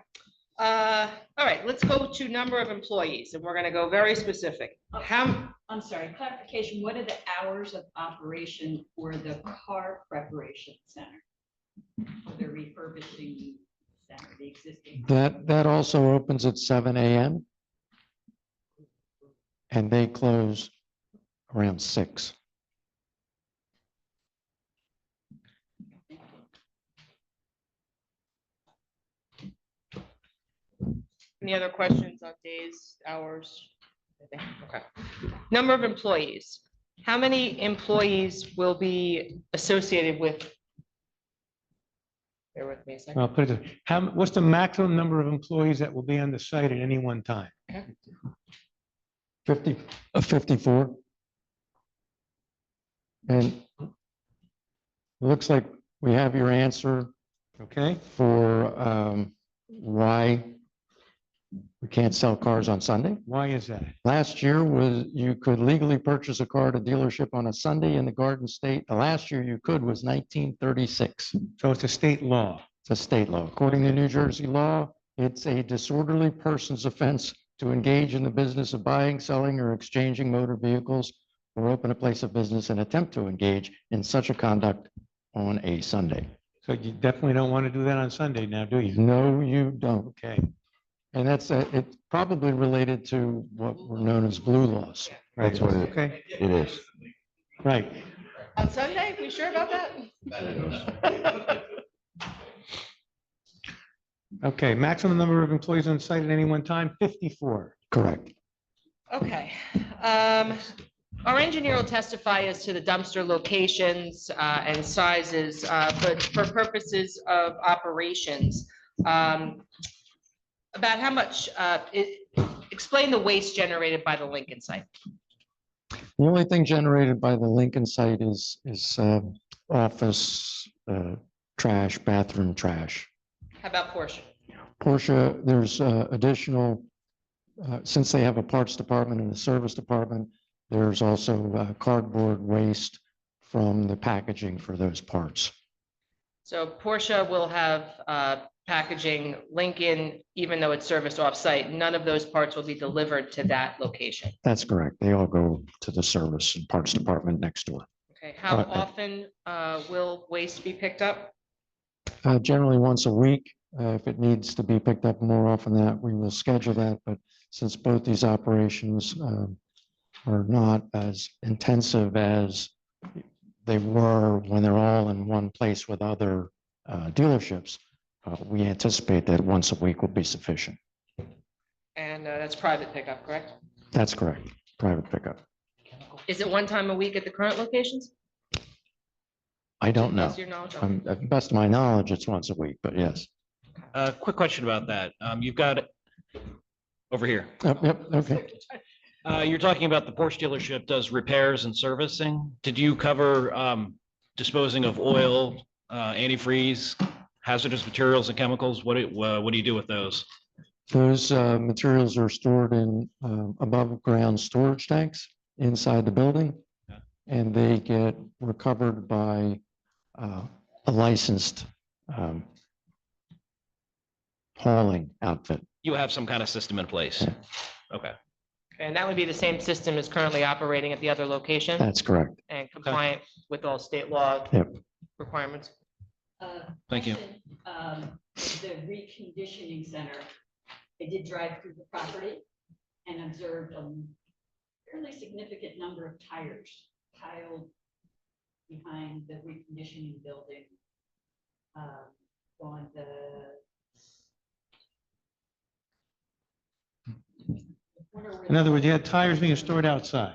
All right, let's go to number of employees, and we're gonna go very specific. How, I'm sorry, clarification, what are the hours of operation for the car preparation center? For the refurbishing center, the existing? that also opens at 7 a.m. and they close around 6. any other questions on days, hours? Anything? Okay. Number of employees. How many employees will be associated with? Bear with me a second. I'll put it, what's the maximum number of employees that will be on the site at any one time? 54. And it looks like we have your answer Okay, for why We can't sell cars on Sunday. Why is that? Last year was, you could legally purchase a car at a dealership on a Sunday in the Garden State. The last year you could was 1936. So it's a state law. It's a state law. According to New Jersey law, it's a disorderly person's offense to engage in the business of buying, selling, or exchanging motor vehicles or open a place of business and attempt to engage in such a conduct on a Sunday. So you definitely don't want to do that on Sunday now, do you? No, you don't. Okay. And that's, it's probably related to what were known as blue laws. That's what it Okay, it is. right. On Sunday, we sure about that? Okay, maximum number of employees on site at any one time, 54. Correct. Okay. Our engineer will testify as to the dumpster locations and sizes, but for purposes of operations, about how much, explain the waste generated by the Lincoln site. The only thing generated by the Lincoln site is office trash, bathroom trash. How about Porsche? Porsche, there's additional, since they have a parts department and a service department, there's also cardboard waste from the packaging for those parts. So Porsche will have packaging. Lincoln, even though it's serviced off-site, none of those parts will be delivered to that location. That's correct. They all go to the service and parts department next door. Okay, how Okay. often will waste be picked up? Generally once a week. If it needs to be picked up more often than that, we will schedule that. But since both these operations are not as intensive as they were when they're all in one place with other dealerships, we anticipate that once a week will be sufficient. And that's private pickup, correct? That's correct. Private pickup. Is it one time a week at the current locations? I don't know. Best of your knowledge? At the best of my knowledge, it's once a week, but yes. Quick question about that. You've got over here. Yep, okay. You're talking about the Porsche dealership does repairs and servicing. Did you cover disposing of oil, antifreeze, hazardous materials and chemicals? What do you do with those? Those materials are stored in above ground storage tanks inside the building. Yeah. And they get recovered by a licensed hauling outfit. You have some kind of system in place. Yeah. Okay. And that would be the same system as currently operating at the other location That's correct. and compliant with all state law Yep. requirements? Thank you. The reconditioning center, I did drive through the property and observed a fairly significant number of tires piled behind the reconditioning building. On the In other words, you had tires being stored outside.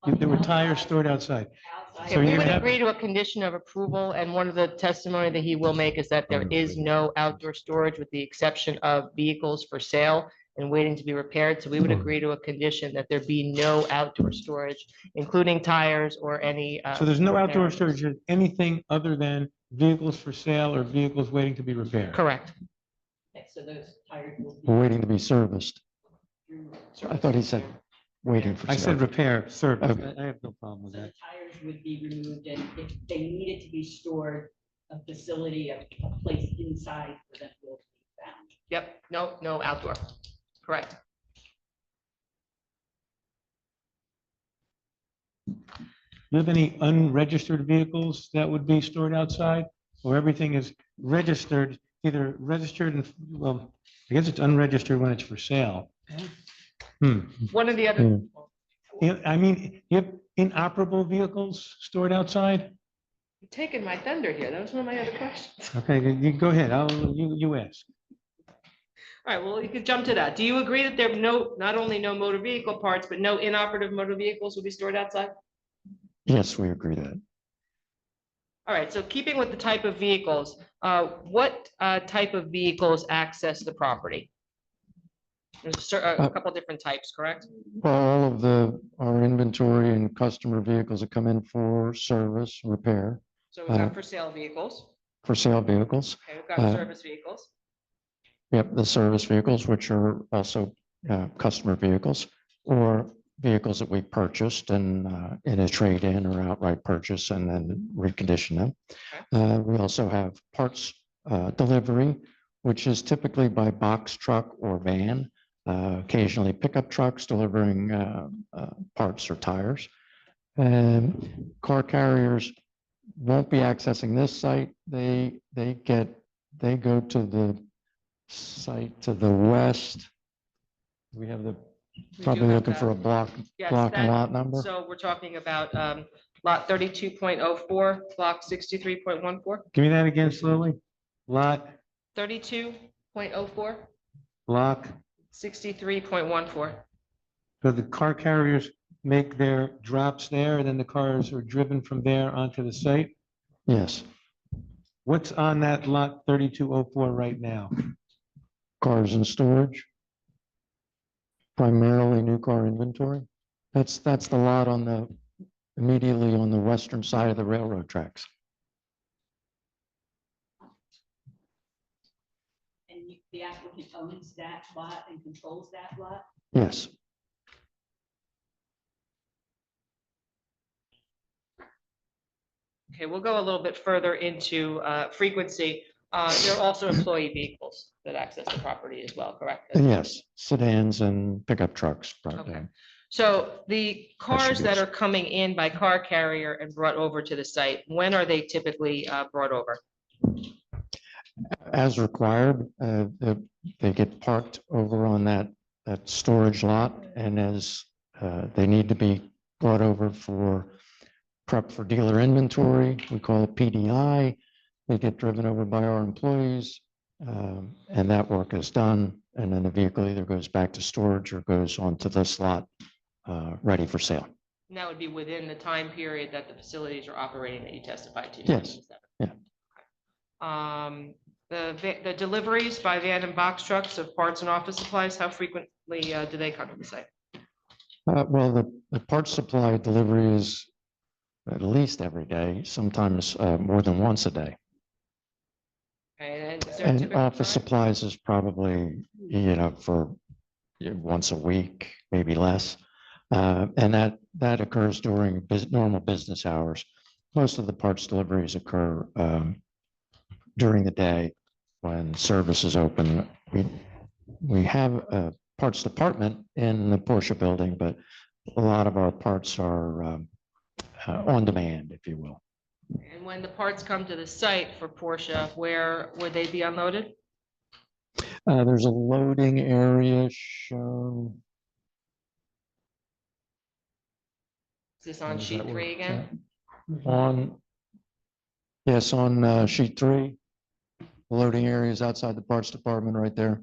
There were tires stored outside. outside. So Okay, we you're would gonna- agree to a condition of approval, and one of the testimony that he will make is that there is no outdoor storage with the exception of vehicles for sale and waiting to be repaired. So we would agree to a condition that there be no outdoor storage, including tires or any. So there's no outdoor repairs. storage, of anything other than vehicles for sale or vehicles waiting to be repaired. Correct. Okay, so those tires will be. We're waiting to be serviced. through- I thought he said waiting for. I said service. repair, service. Okay. I have no problem with So the that. tires would be removed, and if they needed to be stored, a facility, a place inside for them will be found. Yep, no outdoor. Correct. Do you have any unregistered vehicles that would be stored outside? Or everything is registered, either registered and, well, I guess it's unregistered when it's for sale. One of the other. Hmm. Yeah, I mean, you have inoperable vehicles stored outside? You're taking my thunder here. That was one of my other questions. Okay, you go ahead. You ask. All right, well, you could jump to that. Do you agree that there are not only no motor vehicle parts, but no inoperative motor vehicles will be stored outside? Yes, we agree to that. All right, so keeping with the type of vehicles, what type of vehicles access the property? There's a couple different types, correct? Well, all of our inventory and customer vehicles that come in for service, repair, So we've got for sale vehicles, for sale vehicles. okay, we've got Uh, service vehicles, Yep, the service vehicles, which are also customer vehicles or vehicles that we purchased and in a trade-in or outright purchase and then recondition them. We also have parts delivery, which is typically by box truck or van, occasionally pickup trucks delivering parts or tires. And car carriers won't be accessing this site. They go to the site to the west. We have the, We probably do have looking for that. a block Yes, and that- lot number. So we're talking about lot 32.04, block 63.14, Give me that again slowly. Lot, 32.04, block. 63.14. So the car carriers make their drops there, and then the cars are driven from there onto the site. Yes, What's on that lot 3204 right now? cars in storage. Primarily new car inventory. That's the lot on the, immediately on the western side of the railroad tracks. And the applicant owns that lot and controls that lot? Yes. Okay, we'll go a little bit further into frequency. There are also employee vehicles that access the property as well, correct? Yes, sedans and pickup trucks. Okay. So the cars be that it. are coming in by car carrier and brought over to the site, when are they typically brought over? As required, they get parked over on that storage lot, and as they need to be brought over for prep for dealer inventory, we call it PDI. They get driven over by our employees, and that work is done, and then the vehicle either goes back to storage or goes onto this lot, ready for sale. And that would be within the time period that the facilities are operating that you testified to. Yes. 97. Yeah. The deliveries by van and box trucks of parts and office supplies, how frequently do they come to the site? Well, the parts supply delivery is at least every day, sometimes more than once a day. And is there a And typical office time? supplies is probably, for once a week, maybe less. And that occurs during normal business hours. Most of the parts deliveries occur during the day when service is open. We have a parts department in the Porsche building, but a lot of our parts are on demand, if you will. And when the parts come to the site for Porsche, where would they be unloaded? There's a loading area shown. Is this on How does sheet that work? 3 again? Yes, on sheet 3. The loading area is outside the parts department right there.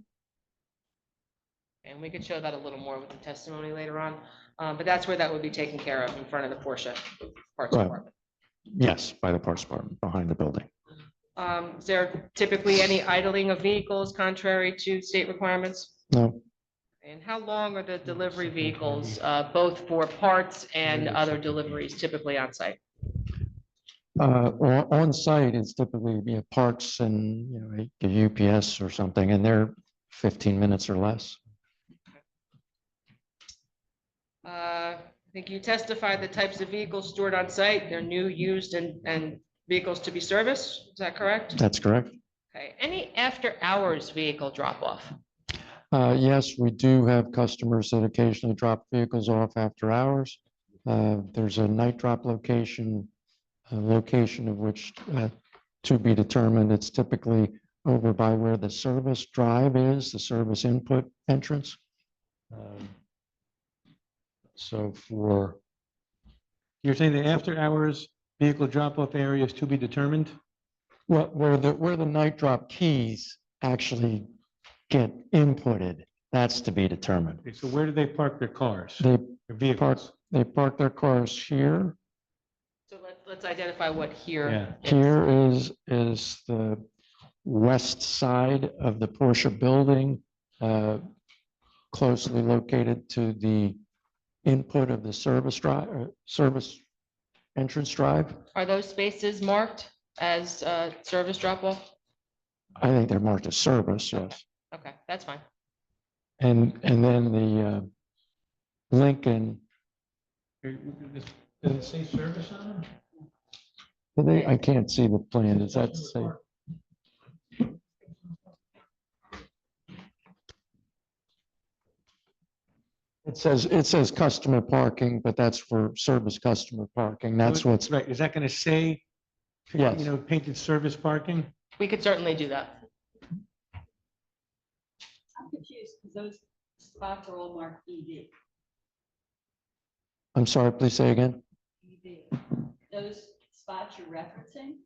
And we could show that a little more with the testimony later on. But that's where that would be taken care of in front of the Porsche parts Right. department. Yes, by the parts department behind the building. Is there typically any idling of vehicles contrary to state requirements? No, And how long are the delivery vehicles, both for parts and other deliveries typically on site? on site, it's typically parts and, the UPS or something, and they're 15 minutes or less. I think you testified the types of vehicles stored on site, they're new, used, and vehicles to be serviced, is that correct? That's correct. Okay, any after-hours vehicle drop-off? Yes, we do have customers that occasionally drop vehicles off after hours. There's a night drop location, a location of which to be determined. It's typically over by where the service drive is, the service input entrance. So for, You're saying the after hours vehicle drop-off area is to be determined? well, where the night drop keys actually get inputted, that's to be determined. Okay, so where do they park their cars? They Their vehicles? They park their cars here. So let's identify what here Yeah. is. Here is the west side of the Porsche building, closely located to the input of the service drive, service entrance drive. Are those spaces marked as service drop-off? I think they're marked as service, yes. Okay, that's fine. And then the Lincoln. Does it say service on it? I can't see the plan. Does that say? It says customer parking, but that's for service customer parking. That's what's, Right, is that gonna say, yes. you know, painted service parking? We could certainly do that. I'm confused because those spots are all marked EV. I'm sorry, please say again. EV. Those spots you're referencing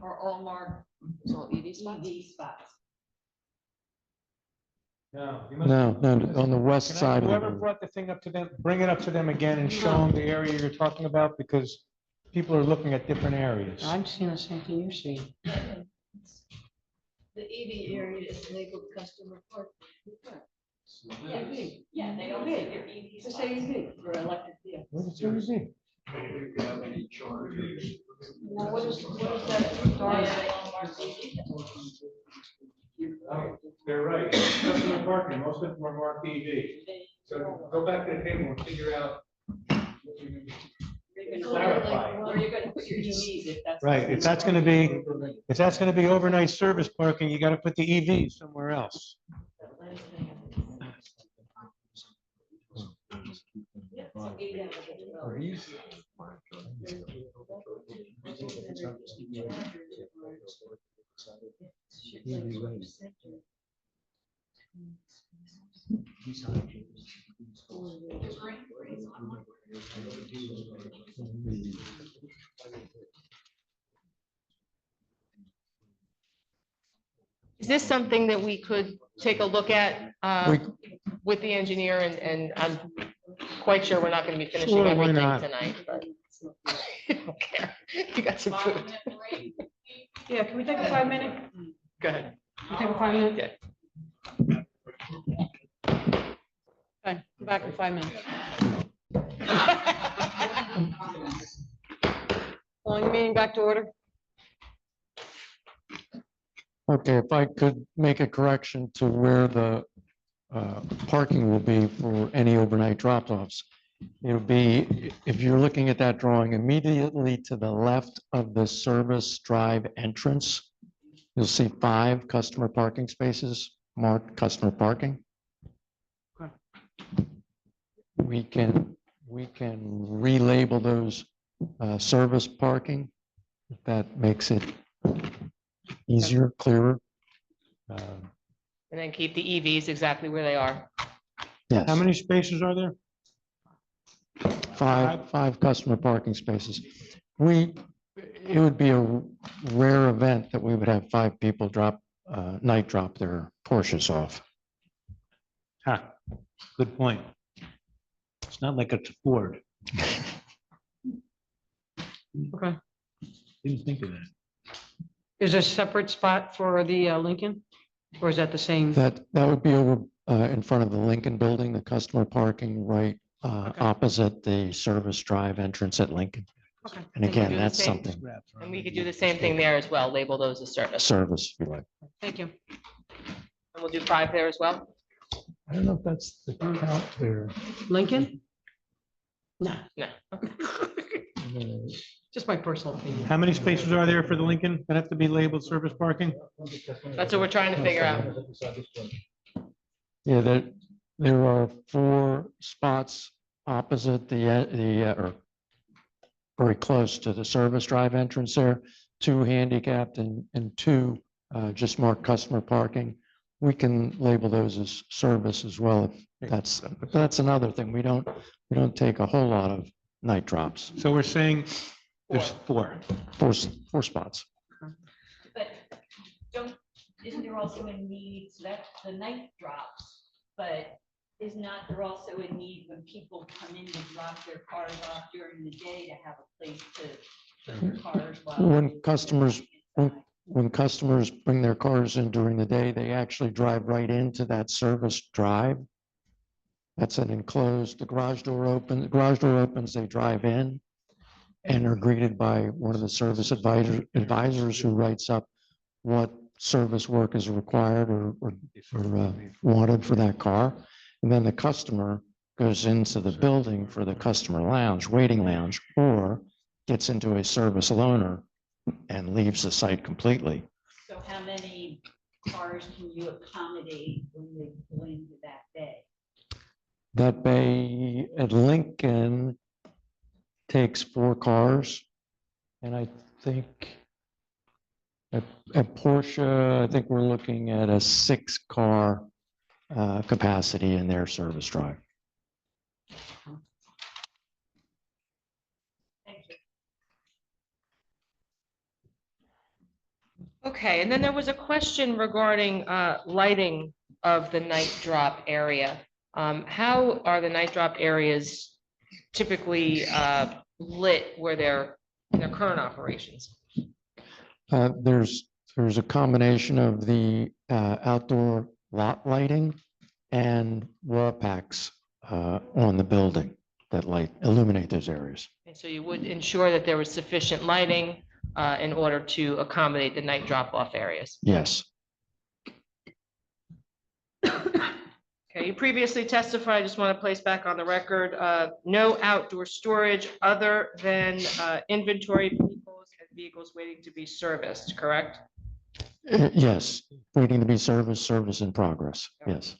are all marked So EV spots? EV spots. No, on the west side. of the Whoever building. brought the thing up to them, bring it up to them again and show them the area you're talking about, because people are looking at different areas. I'm seeing the same thing you're seeing. The EV area is labeled customer parking. Yeah, they all say they're EV spots for electric vehicles. What is it? Well, what is that? Darn. They're right. Customer parking, most of them are marked EV. So go back to the table and figure out. Clarify. Where you're gonna put your EVs if that's. Right, if that's gonna be overnight service parking, you gotta put the EV somewhere else. Is this something that we could take a look at with the engineer, and I'm quite sure we're not gonna be finishing Sure, why everything not? tonight, but I don't care. You got some food. Yeah, can we take a 5-minute? Go ahead. Can we take a 5-minute? Yeah. Okay, come back in 5 minutes. Calling the meeting back to order. Okay, if I could make a correction to where the parking will be for any overnight drop-offs. It'll be, if you're looking at that drawing, immediately to the left of the service drive entrance, you'll see 5 customer parking spaces marked customer parking. Okay. We can relabel those service parking. If that makes it easier, clearer. And then keep the EVs exactly where they are. Yes. How many spaces are there? Five customer parking spaces. It would be a rare event that we would have 5 people night drop their Porsches off. Good point. It's not like it's a Ford. Okay. Didn't think of that. Is there a separate spot for the Lincoln? Or is that the same? That would be over in front of the Lincoln Building, the customer parking right opposite the service drive entrance at Lincoln. Okay. And And we again, do the that's same- something, And we could do the same thing there as well, label those as service. service, if you like. Thank you. And we'll do 5 there as well. I don't know if that's the count there. Lincoln? No, No. just my personal opinion. How many spaces are there for the Lincoln that have to be labeled service parking? That's what we're trying to figure out. Yeah, there are 4 spots opposite or very close to the service drive entrance there, 2 handicapped and 2 just marked customer parking. We can label those as service as well. If that's another thing. We don't take a whole lot of night drops. So we're saying there's 4. 4 spots. But isn't there also a need, so that's the night drops, but is not there also a need when people come in to drop their cars off during the day to have a place to put their cars while? When customers bring their cars in during the day, they actually drive right into that service drive. That's an enclosed, the garage door opens, they drive in and are greeted by one of the service advisors who writes up what service work is required or wanted for that car. And then the customer goes into the building for the customer lounge, waiting lounge, or gets into a service loaner and leaves the site completely. So how many cars can you accommodate when they go into that bay? That bay at Lincoln takes 4 cars. And I think at Porsche, I think we're looking at a 6-car capacity in their service drive. Thank you. Okay, and then there was a question regarding lighting of the night drop area. How are the night drop areas typically lit where they're in their current operations? There's a combination of the outdoor lot lighting and wall packs on the building that illuminate those areas. And so you would ensure that there was sufficient lighting in order to accommodate the night drop-off areas. Yes, Okay, you previously testified, I just want to place back on the record, no outdoor storage other than inventory vehicles and vehicles waiting to be serviced, correct? yes, waiting to be serviced, service in progress, yes.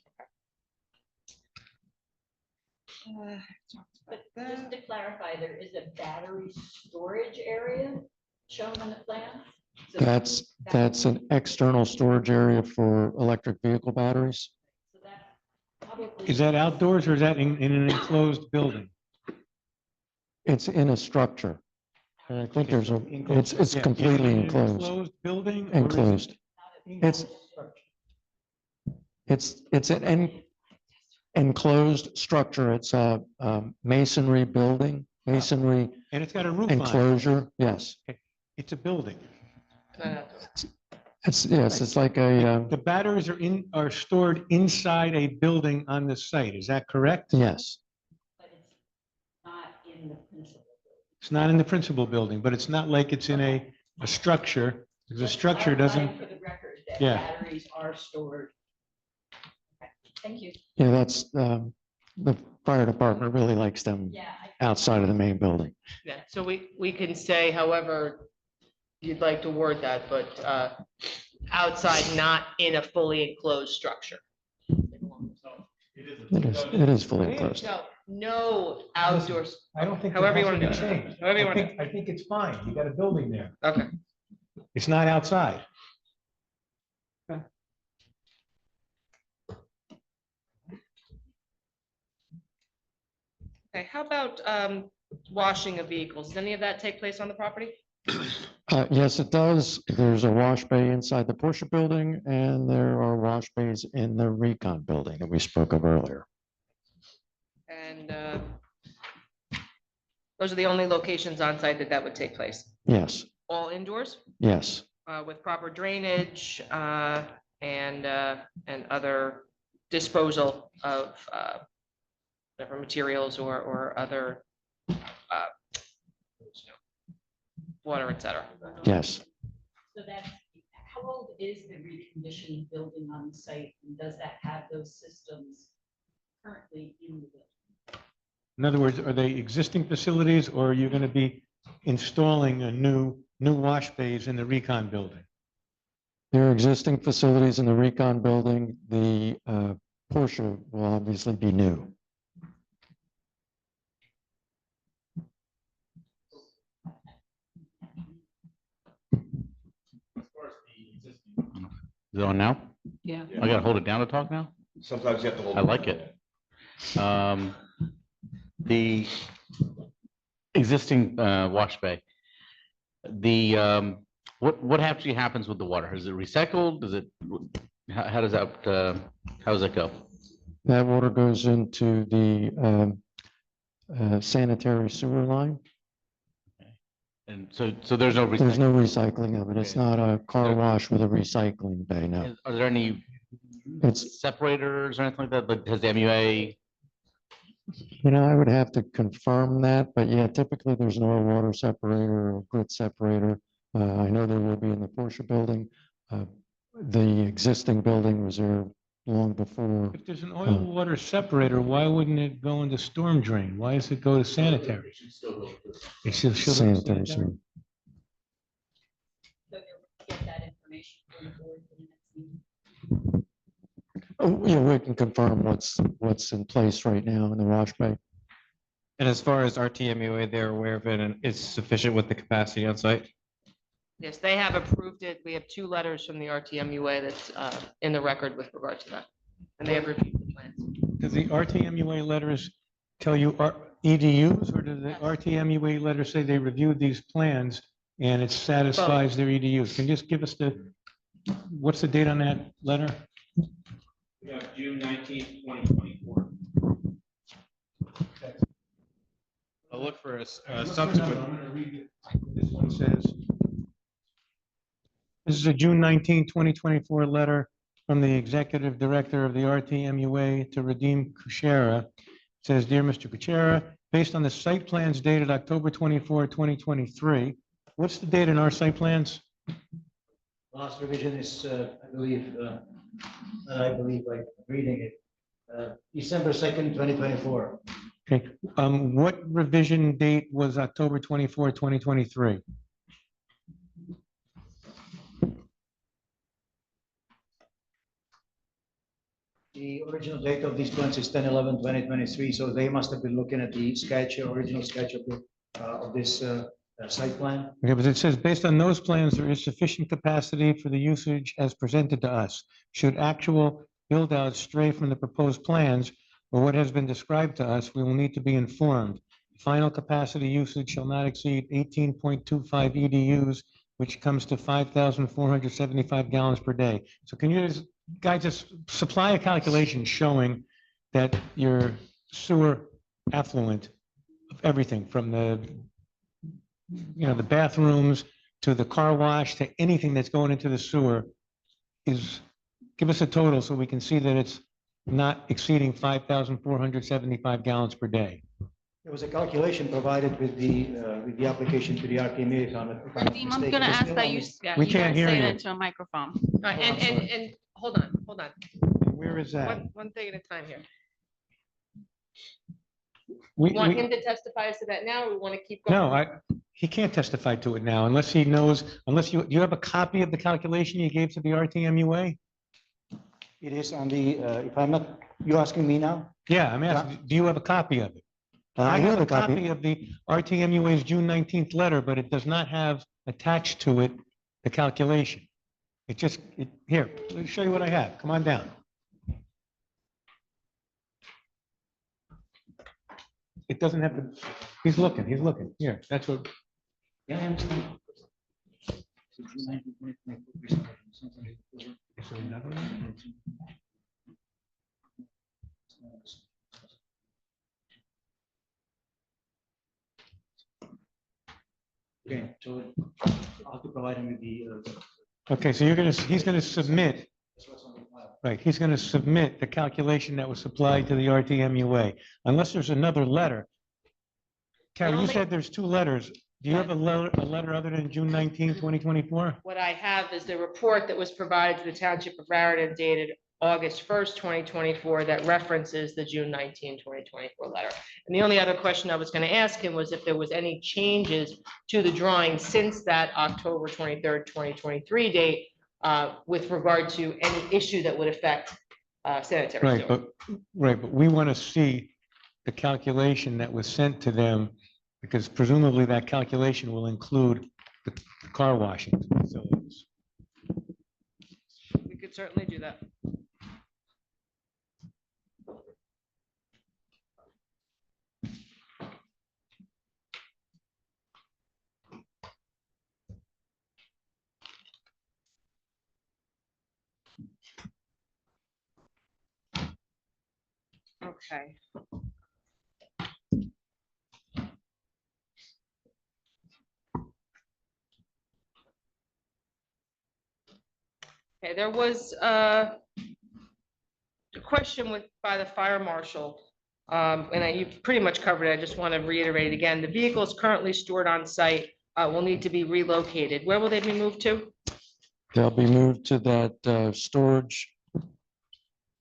But just to clarify, there is a battery storage area shown on the plan? So That's an external storage area for electric vehicle batteries. so that's probably- Is that outdoors or is that in an enclosed building? It's in a structure. And I think it's Yeah, completely in an enclosed, Enclosed building? or is it- enclosed. It's an enclosed structure. It's a masonry building, masonry And it's got a roof on it. enclosure, yes. It's a building. It's like a, The batteries are stored inside a building on the site. Is that correct? yes, But it's not in the principal building. It's not in the principal building, but it's not like it's in a structure. Because the Just structure clarifying doesn't, For the record, that Yeah. batteries are stored. Okay, thank you. yeah, that's, the fire department really likes them Yeah. outside of the main building. Yeah, so we can say however you'd like to word that, but outside, not in a fully enclosed structure. It is fully enclosed. No outdoors. I don't think. However you that wanna has do to it. be changed. However you wanna do I think it's fine. You got a building there. Okay. It's not outside. Okay, how about washing of vehicles? Does any of that take place on the property? Yes, it does. There's a wash bay inside the Porsche building and there are wash bays in the Recon building that we spoke of earlier. And those are the only locations on site that would take place? Yes, All indoors yes, with proper drainage and other disposal of different materials or other water, et cetera. yes. So that's, how old is the reconditioned building on the site? And does that have those systems currently in the building? In other words, are they existing facilities or are you going to be installing a new wash bays in the Recon building? There are existing facilities in the Recon building. The Porsche will obviously be new. Is it on now? Yeah. I gotta hold it down to talk now? Sometimes you have to hold. I like it. The existing wash bay, what actually happens with the water? Is it recycled? Does it, how does that go? That water goes into the sanitary sewer line. And so there's no There's no recycling? recycling of it. It's Okay. not a car wash with a recycling bay, no. Are there any It's, separators or anything like that? Like, has the MUA? I would have to confirm that, but yeah, typically there's an oil water separator or grit separator. I know there will be in the Porsche building. the existing building reserve long before. If there's an oil water separator, why wouldn't it go into storm drain? Why does it go to sanitary? It should go to Sanitary, sanitary. So you'll get that information from the board for the next meeting. Oh, yeah, we can confirm what's in place right now in the wash bay. And as far as RTMUA, they're aware of it and it's sufficient with the capacity on site? Yes, they have approved it. We have 2 letters from the RTMUA that's in the record with regard to that. And they have reviewed the plans. Do the RTMUA letters tell you EDUs, or do the RTMUA letters say they reviewed these plans and it satisfies their EDUs? Can you just give us what's the date on that letter? We have June 19th, 2024. I'll look for a subsequent. This one says, this is a June 19, 2024 letter from the Executive Director of the RTMUA to Redeem Kuchera. It says, "Dear Mr. Kuchera, based on the site plans dated October 24, 2023, what's the date in our site plans?" Last revision is, I believe, like reading it, December 2nd, 2024. Okay, what revision date was October 24, 2023? The original date of these plans is 10/11/2023, so they must have been looking at the sketch, original sketch of this site plan. Okay, but it says, based on those plans, there is sufficient capacity for the usage as presented to us. Should actual build-outs stray from the proposed plans or what has been described to us, we will need to be informed. Final capacity usage shall not exceed 18.25 EDUs, which comes to 5,475 gallons per day. So can you guys just supply a calculation showing that your sewer effluent of everything from the bathrooms to the car wash to anything that's going into the sewer give us a total so we can see that it's not exceeding 5,475 gallons per day. There was a calculation provided with the application to the RTMA. If I'm not Radim, I'm mistaken. gonna It's ask still that on you, the- yeah, We you can't gotta hear say you. that into a microphone. All right, and hold on. Where is that? One thing at a time here. We- Want we- him to testify as to that now, or we want to keep going? No, he can't testify to it now unless he knows, you have a copy of the calculation you gave to the RTMUA? It is on the, if I'm not, you asking me now? Yeah, I'm asking, do you have a copy of it? I have a copy of the RTMUA's June 19th letter, but it does not have attached to it the calculation. Here, let me show you what I have. Come on down. It doesn't have the, he's looking. Here, that's what, Yeah, I understand. Okay, so I'll have to provide him with the. okay, so he's gonna submit, right, he's gonna submit the calculation that was supplied to the RTMUA, unless there's another letter. Karen, you Only- said there's 2 letters. Do you have a letter other than June 19, 2024? What I have is the report that was provided to the Township of Raritan dated August 1st, 2024, that references the June 19, 2024 letter. And the only other question I was going to ask him was if there was any changes to the drawing since that October 23rd, 2023 date with regard to any issue that would affect sanitary Right, sewer. but we want to see the calculation that was sent to them, because presumably that calculation will include the car washing facilities. We could certainly do that. Okay. Okay, there was a question by the fire marshal, and you've pretty much covered it. I just want to reiterate it again. The vehicle is currently stored on site, will need to be relocated. Where will they be moved to? They'll be moved to that storage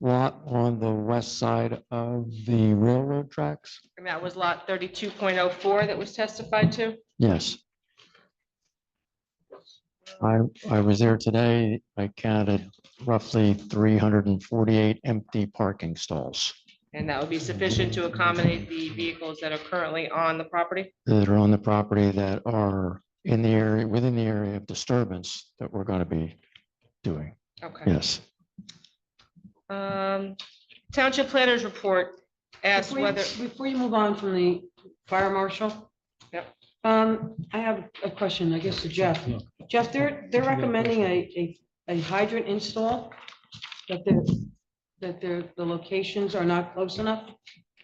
lot on the west side of the railroad tracks. And that was lot 32.04 that was testified to. Yes. I was there today. I counted roughly 348 empty parking stalls And that would be sufficient to accommodate the vehicles that are currently on the property. that are on the property that are in the area, within the area of disturbance that we're going to be doing. Okay. Yes. Township planners report asks whether, Before you move on from the fire marshal. Yep. I have a question, I guess, to Jeff. Jeff, they're recommending a hydrant install, that the locations are not close enough?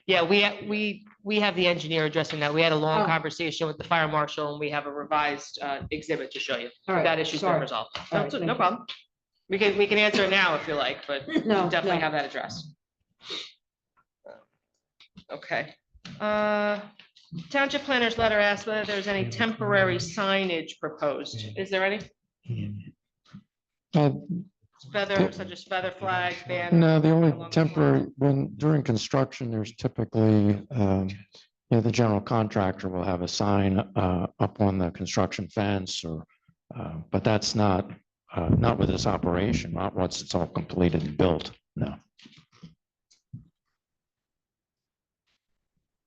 yeah, we have the engineer addressing that. We had a long Oh. conversation with the fire marshal and we have a revised exhibit to show you. All right, That issue's been sorry. resolved. All No, right, no thank you. problem. We can answer it now if you like, but we'll No, definitely no. have that addressed. Okay. Township planners letter asks whether there's any temporary signage proposed. Is there any? Feather, such as feather flag, banner? No, the only along those temporary, lines? when during construction, there's typically, the general contractor will have a sign up on the construction fence or, but that's not with this operation, not once it's all completed and built, no.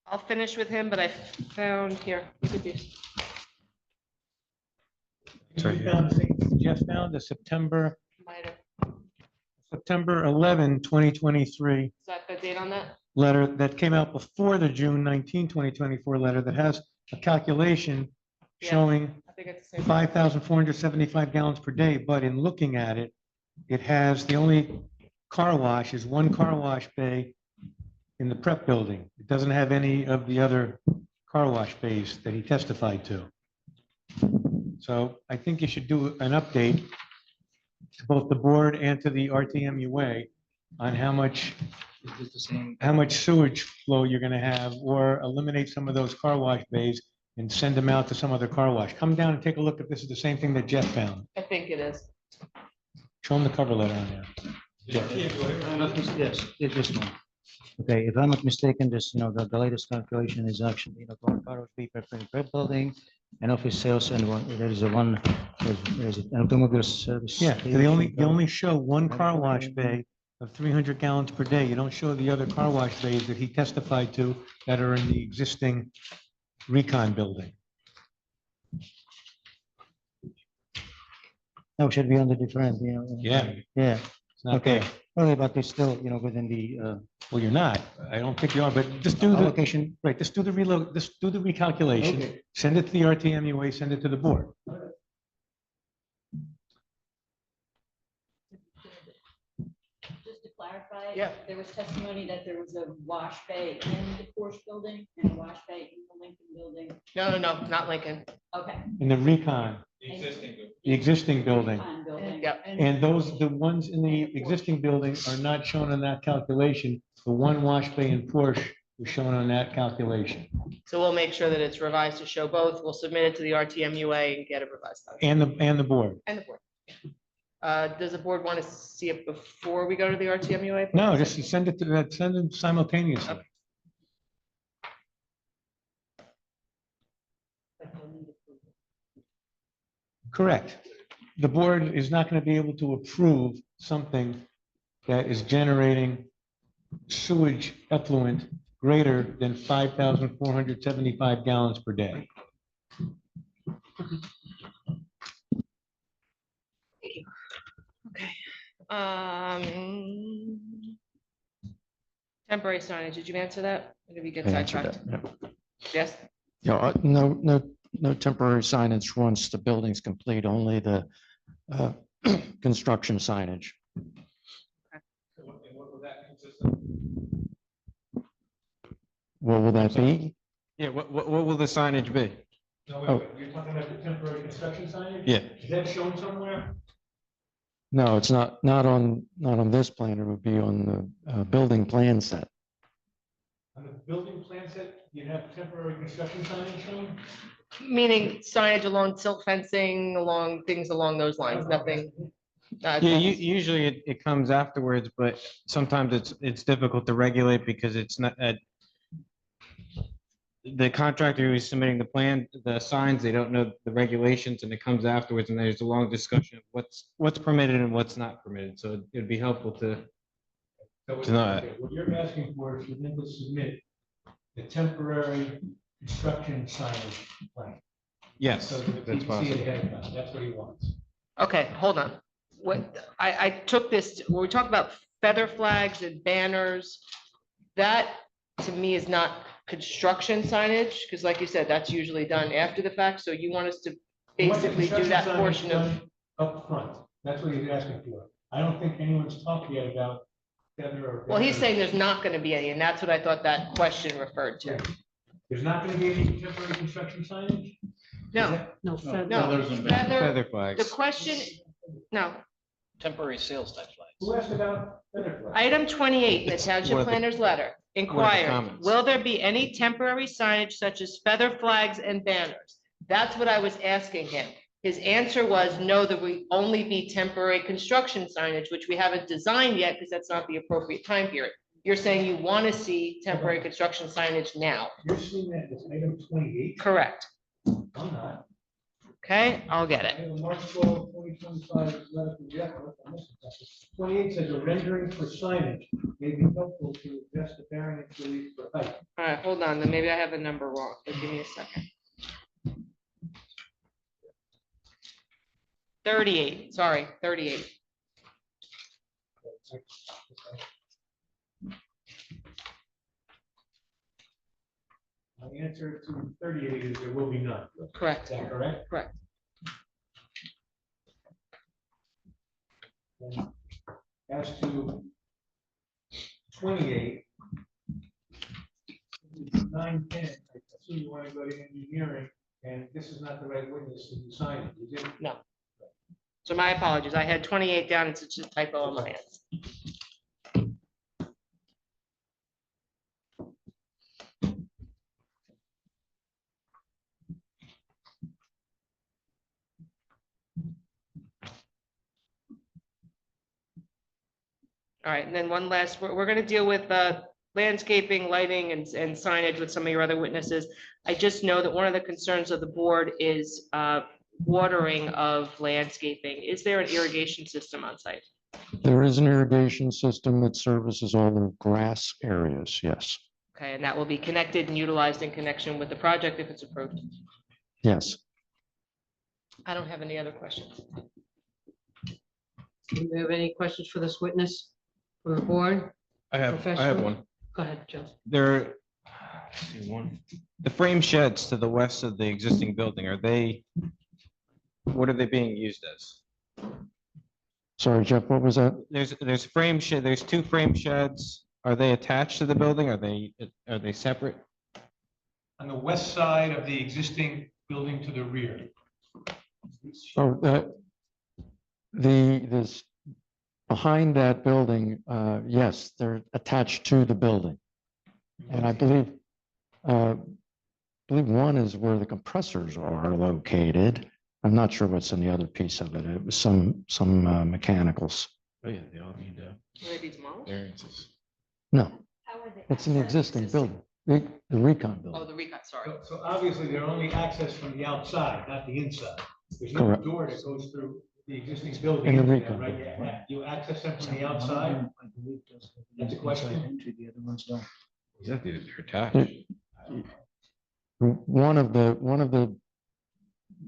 I'll finish with him, but I found here. look at these. Jeff found the September Might have- 11, 2023 Is that the date on that? letter that came out before the June 19, 2024 letter that has a calculation Yeah. showing I think it's the same. 5,475 gallons per day, but in looking at it, it has the only car wash is one car wash bay in the prep building. It doesn't have any of the other car wash bays that he testified to. So I think you should do an update to both the board and to the RTMUA on how much sewage flow you're gonna have, or eliminate some of those car wash bays and send them out to some other car wash. Come down and take a look if this is the same thing that Jeff found. I think it is. Show him the cover letter on there. Yes, it's this one. Okay, if I'm not mistaken, this, the latest calculation is actually, car fee per building and office sales, and there is an automobile service. Yeah, they only show one car wash bay of 300 gallons per day. You don't show the other car wash bays that he testified to that are in the existing recon building. No, should be on the different, Yeah. Yeah, It's not okay. there. Okay, but it's still, within the Well, you're not. I don't think you are, but just do the, allocation. right, just do the reload, just do the recalculation. Okay. Send it to the RTMUA, send it to the board. Just to clarify. Yeah. There was testimony that there was a wash bay in the Porsche building and a wash bay in the Lincoln building. No, not Lincoln. Okay. In the recon, the existing building. Fine building. Yep. And those, the ones in the existing building are not shown on that calculation. The one wash bay in Porsche is shown on that calculation. So we'll make sure that it's revised to show both. We'll submit it to the RTMUA and get it revised. And the board. And the board. Does the board want to see it before we go to the RTMUA? No, just send it to that, send it simultaneously. Correct. The board is not going to be able to approve something that is generating sewage effluent greater than 5,475 gallons per day. Okay. Temporary signage, did you answer that? Or did we get I answered sidetracked? that, yeah. Yes, No temporary signage once the building's complete, only the construction signage. What will that be? Yeah, what will the signage be? No, you're talking about the temporary construction signage? Yeah. Is that shown somewhere? No, it's not on this plan. It would be on the building plan set. On the building plan set, you have temporary construction signage shown? Meaning signage along silk fencing, along things along those lines, nothing. Yeah, usually it comes afterwards, but sometimes it's difficult to regulate because it's not, the contractor who is submitting the plan, the signs, they don't know the regulations, and it comes afterwards, and there's a long discussion of what's permitted and what's not permitted, so it'd be helpful to know. What you're asking for is for them to submit the temporary construction signage plan. Yes, So that that's you can see it possible. ahead of time. That's what he wants. Okay, hold on. What, I took this, when we talk about feather flags and banners, that to me is not construction signage, because like you said, that's usually done after the fact, so you want us to He wants the basically do construction that signage portion of. done Up front. That's what he's asking for. I don't think anyone's talked yet about feather or. Well, he's banner. saying there's not gonna be any, and that's what I thought that question referred to. There's not gonna be any temporary construction signage? No, No, no, feather, Feather the flags. question, no, Temporary sales type flags. Who asked about feather flags? item 28 in the It's township one of the- planner's letter inquired, comments. will there be any temporary signage such as feather flags and banners? That's what I was asking him. His answer was, no, there will only be temporary construction signage, which we haven't designed yet because that's not the appropriate time period. You're saying you want to see temporary construction signage now. You're seeing that as item 28? Correct. I'm not. Okay, I'll get I it. have a March 12, 2025 letter from Jeff. 28 says a rendering for signage may be helpful to adjust the variance relief for height. All right, hold on, then maybe I have the number wrong, but give me a second. 38, sorry, 38. The answer to 38 is there will be none. Correct, Is that correct? correct. And as to 28, 910, I assume you want to go to engineering, and this is not the right witness to sign it, is it? No. So my apologies, I had 28 down, it's just a typo on my end. All right, and then one last, we're gonna deal with landscaping, lighting, and signage with some of your other witnesses. I just know that one of the concerns of the board is watering of landscaping. Is there an irrigation system on site? There is an irrigation system that services all the grass areas, yes. Okay, and that will be connected and utilized in connection with the project if it's approved. Yes. I don't have any other questions. Do you have any questions for this witness from the board? I have Professional? one. Go ahead, Joe. There, let's see, the frame sheds to the west of the existing building, what are they being used as? Sorry, Jeff, what was that? There's frame shed, there's two frame sheds. Are they attached to the building? Are they separate? On the west side of the existing building to the rear. Oh, this, behind that building, yes, they're attached to the building. And I believe one is where the compressors are located. I'm not sure what's in the other piece of it. It was some mechanicals. Oh, yeah, they all need variances. No, How are they it's in the accessed? existing building, the recon Oh, building. the recon, sorry. So obviously, they're only accessed from the outside, not the inside. There's no Correct. door that goes through the existing building. In the into recon that, right? building, right. You access them from the outside? That's a question. The other ones don't. Yeah, they're attached. One of the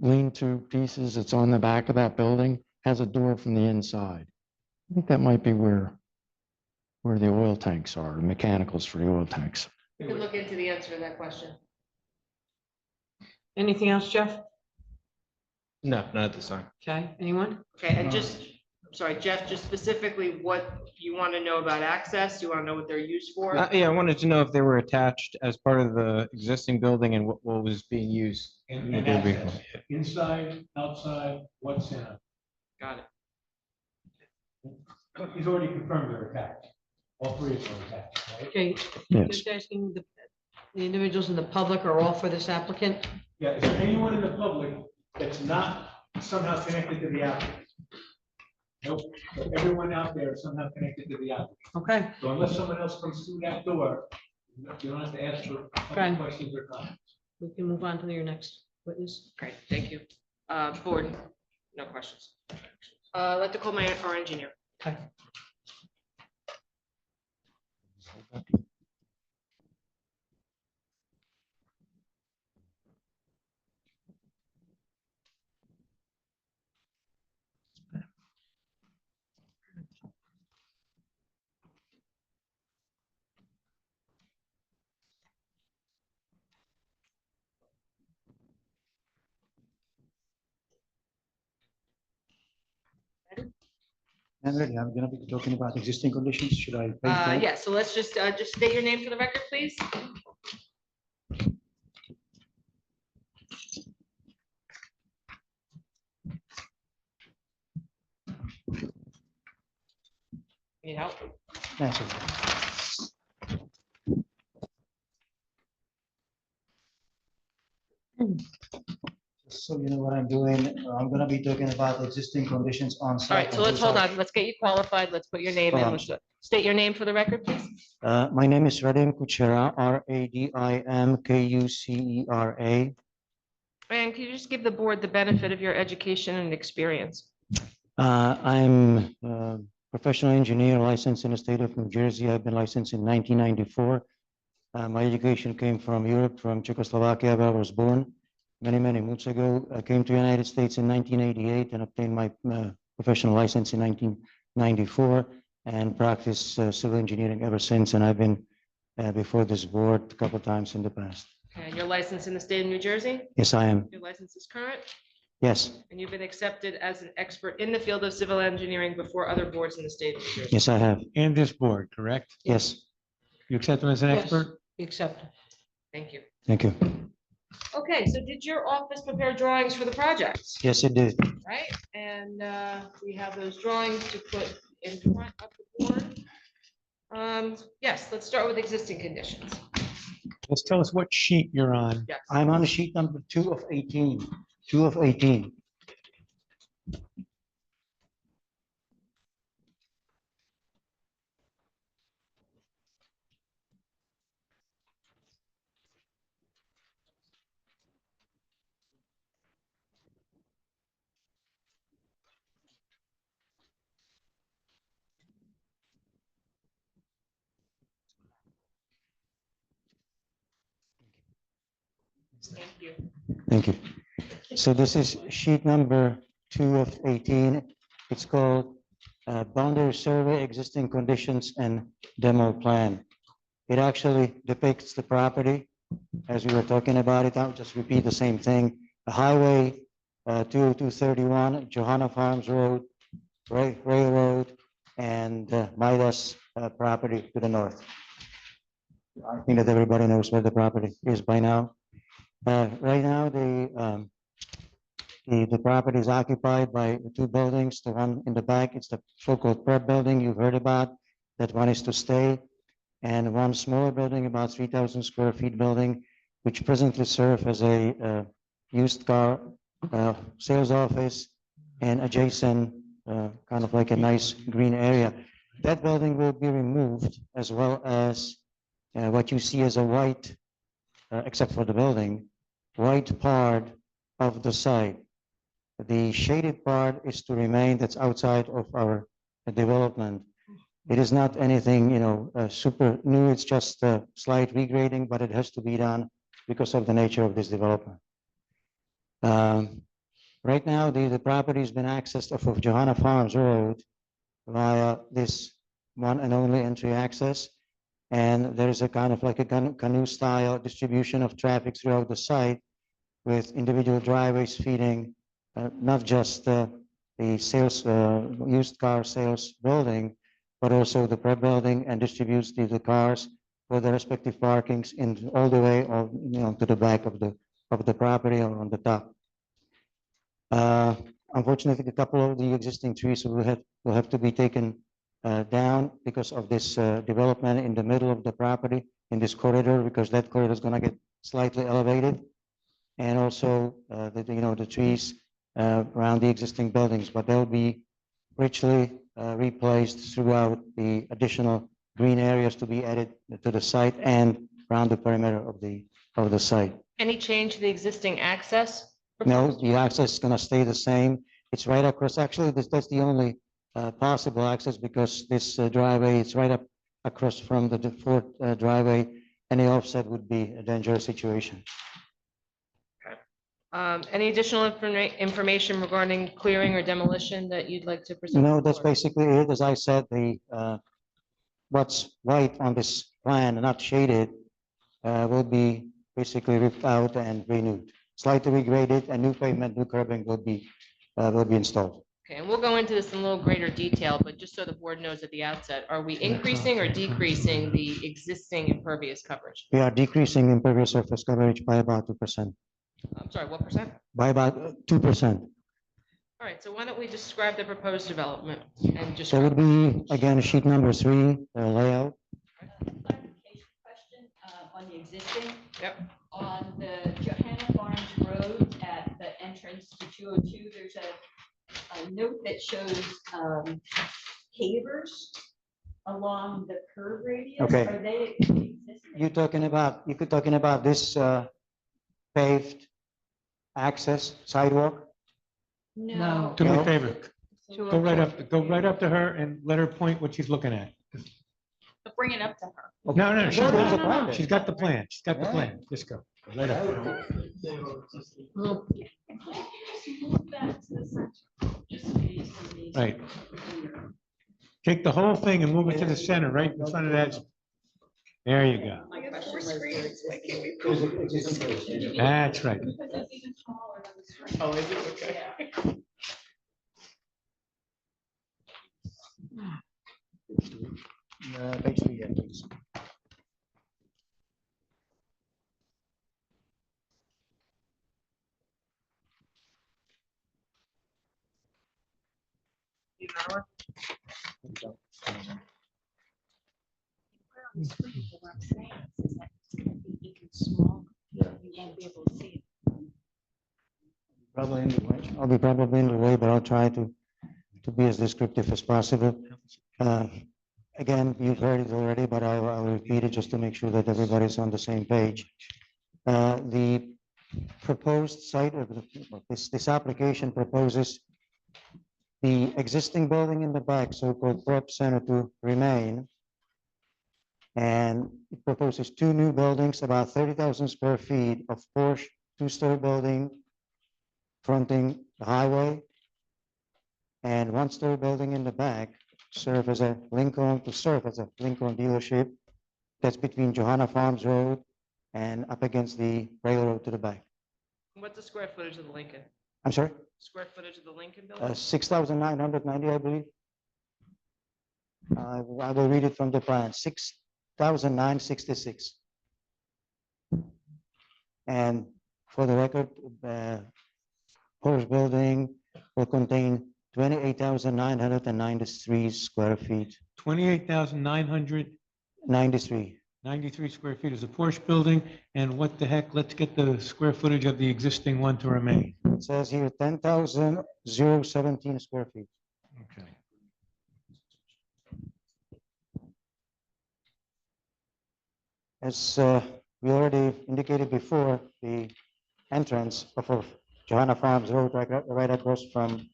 lean-to pieces that's on the back of that building has a door from the inside. I think that might be where the oil tanks are, the mechanicals for the oil tanks. We can look into the answer to that question. Anything else, Jeff? No, not at this time. Okay, anyone? Okay, and just, I'm sorry, Jeff, just specifically what you want to know about access? You want to know what they're used for? Yeah, I wanted to know if they were attached as part of the existing building and what was being used. And access, inside, outside, what's in it? Got it. He's already confirmed they're attached. All three of them are attached, right? Okay, Yes. just asking the individuals in the public are all for this applicant? Yeah, is there anyone in the public that's not somehow connected to the applicant? Nope, but everyone out there is somehow connected to the applicant. Okay, So unless someone else comes through that door, you don't have to ask for Okay. questions or comments. we can move on to your next witness. Great, thank you. Board, no questions. I'd like to call our engineer. Okay. I'm ready. I'm gonna be talking about existing conditions. Should I? Yeah, so let's just state your name for the record, please. Need help? Yes, sir. So you know what I'm doing, I'm gonna be talking about existing conditions on All site. right, so let's hold on. Let's get you qualified. Let's put your name in. Let's state your name for the record, please. My name is Radim Kuchera, Radim Kucera. And can you just give the board the benefit of your education and experience? I'm a professional engineer licensed in the state of New Jersey. I've been licensed in 1994. My education came from Europe, from Czechoslovakia, where I was born many months ago. I came to the United States in 1988 and obtained my professional license in 1994 and practiced civil engineering ever since. And I've been before this board a couple of times in the past. Okay, and your license in the state of New Jersey? Yes, I am. Your license is current? Yes, And you've been accepted as an expert in the field of civil engineering before other boards in the state of New Jersey? yes, I have. And this board, correct? Yes, You accept him as an Yes. expert? Accept. Thank you. thank you. Okay, so did your office prepare drawings for the project? Yes, it did. Right, and we have those drawings to put in front of the board. Yes, let's start with existing conditions. Just tell us what sheet you're on. Yes. I'm on sheet number 2 of 18. 2 of 18. Thank you. Thank you. So this is sheet number 2 of 18. It's called Boundary Survey, Existing Conditions and Demo Plan. It actually depicts the property as we were talking about it. I'll just repeat the same thing. The highway 20231, Johanna Farms Road, Railroad, and Midas property to the north. I think that everybody knows where the property is by now. Right now, the property is occupied by 2 buildings. The one in the back, it's the so-called prep building you've heard about. That one is to stay. And one smaller building, about 3,000 square feet building, which presently serve as a used car sales office and adjacent, kind of like a nice green area. That building will be removed, as well as what you see as a white, except for the building, white part of the site. The shaded part is to remain, that's outside of our development. It is not anything, super new, it's just a slight regrading, but it has to be done because of the nature of this development. Right now, the property has been accessed off of Johanna Farms Road via this one and only entry access. And there is a kind of like a canoe style distribution of traffic throughout the site with individual driveways feeding not just the sales, used car sales building, but also the prep building, and distributes the cars for the respective parkings in all the way or, to the back of the property or on the top. Unfortunately, a couple of the existing trees will have to be taken down because of this development in the middle of the property in this corridor, because that corridor is going to get slightly elevated. and also the trees around the existing buildings, but they'll be richly replaced throughout the additional green areas to be added to the site and around the perimeter of the site. Any change to the existing access? No, proposed? the access is gonna stay the same. It's right across, actually, that's the only possible access because this driveway is right up across from the fourth driveway. Any offset would be a dangerous situation. Any additional information regarding clearing or demolition that you'd like to present? No, to the that's board? basically it. As I said, what's white on this plan, not shaded, will be basically ripped out and renewed. Slightly regraded, and new pavement, new curbing will be installed. Okay, and we'll go into this in a little greater detail, but just so the board knows at the outset, are we increasing or decreasing the existing impervious coverage? We are decreasing impervious surface coverage by about 2%. I'm sorry, what percent? By about 2%. All right, so why don't we describe the proposed development and just. There would be, again, sheet number 3, layout. Clarification question on the existing. Yep. On the Johanna Farms Road at the entrance to 202, there's a note that shows pavers along the curb radius. Okay. Are they existing? You're talking about this paved access sidewalk? No. Do me No. a favor, go right up to her and let her point what she's looking at. Bring it up to her. No, she No, no, does. no, no. She's got the plan. She's got the plan. Just go. Right up. Right. Take the whole thing and move it to the center, right in front of that. There you go. My question was, That's right. because it's even taller than the screen. Oh, is it? Okay. Basically, yeah, please. Probably in the way. I'll be probably in the way, but I'll try to be as descriptive as possible. Again, you've heard it already, but I'll repeat it just to make sure that everybody's on the same page. The proposed site of this application proposes the existing building in the back, so-called prep center, to remain. And it proposes 2 new buildings, about 30,000 square feet of Porsche 2-story building fronting the highway, and 1-story building in the back to serve as a Lincoln dealership that's between Johanna Farms Road and up against the railroad to the back. What's the square footage of the Lincoln? I'm sorry, Square footage of the Lincoln building? 6,990, I believe. I will read it from the plan, 6,966. And for the record, Porsche building will contain 28,993 square feet. 28,993 93. square feet is a Porsche building. And what the heck? Let's get the square footage of the existing one to remain. It says here 10,017 square feet. Okay. As we already indicated before, the entrance of Johanna Farms Road right across from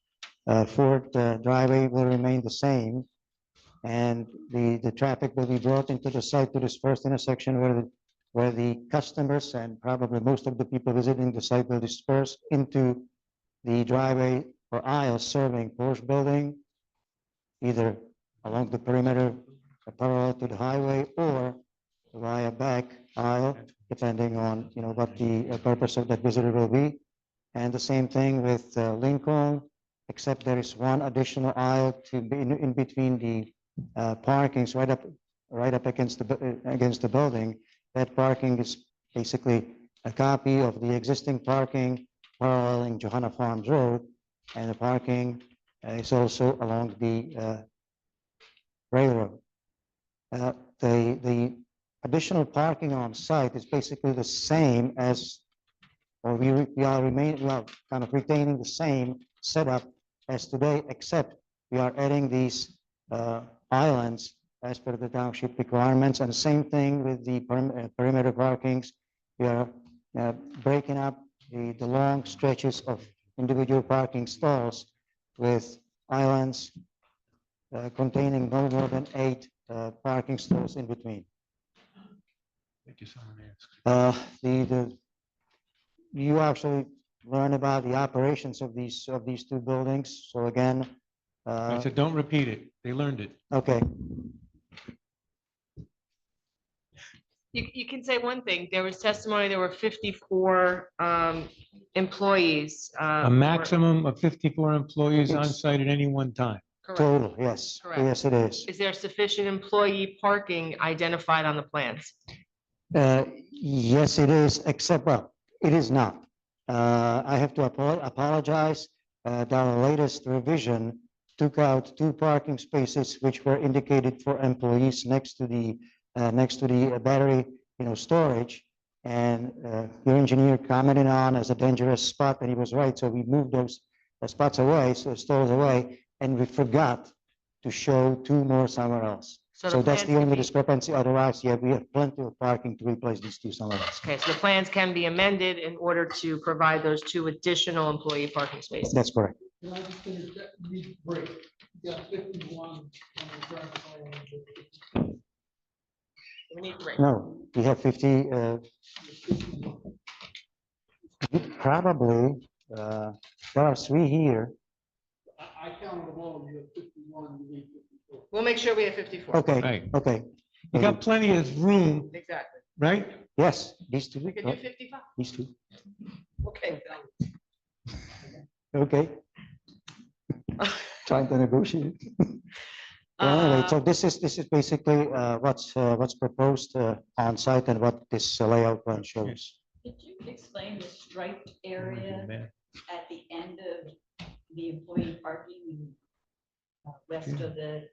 Ford driveway will remain the same. And the traffic will be brought into the site to this first intersection where the customers and probably most of the people visiting the site will disperse into the driveway or aisle serving Porsche building, either along the perimeter parallel to the highway or via back aisle, depending on, what the purpose of that visitor will be. And the same thing with Lincoln, except there is one additional aisle to be in between the parkings right up against the building. That parking is basically a copy of the existing parking paralleling Johanna Farms Road, and the parking is also along the railroad. The additional parking on site is basically the same as or we are kind of retaining the same setup as today, except we are adding these islands as per the township requirements, and the same thing with the perimeter parkings. We are breaking up the long stretches of individual parking stalls with islands containing no more than 8 parking stalls in between. Thank you, someone asked. You actually learn about the operations of these two buildings. So again, I said, don't repeat it. They learned it. okay, You can say one thing. There was testimony, there were 54 employees. A maximum of 54 employees on It's- site at any one time. Correct. total, yes, Correct. yes, it is. Is there sufficient employee parking identified on the plans? Yes, it is, except, well, it is not. I have to apologize. Our latest revision took out 2 parking spaces which were indicated for employees next to the battery, storage. And your engineer commented on as a dangerous spot, and he was right. So we moved those spots away, so stalls away, and we forgot to show 2 more somewhere else. So the So that's plans the can only be- discrepancy. Otherwise, yeah, we have plenty of parking to replace these 2 somewhere else. Okay, so the plans can be amended in order to provide those 2 additional employee parking spaces. That's correct. Can I just finish that brief break? You got 51 on the ground. We need 3. No, we have 50, probably, there are 3 here. I counted them all, you have 51, you need 54. We'll make sure we have 54. Okay, Right. okay. You got plenty of room, Exactly. right? Yes, these 2. We could do 55. These 2. Okay. Okay. Trying to negotiate. Anyway, so this is basically what's proposed on site and what this layout plan shows. Could you explain the striped area at the end of the employee parking west of the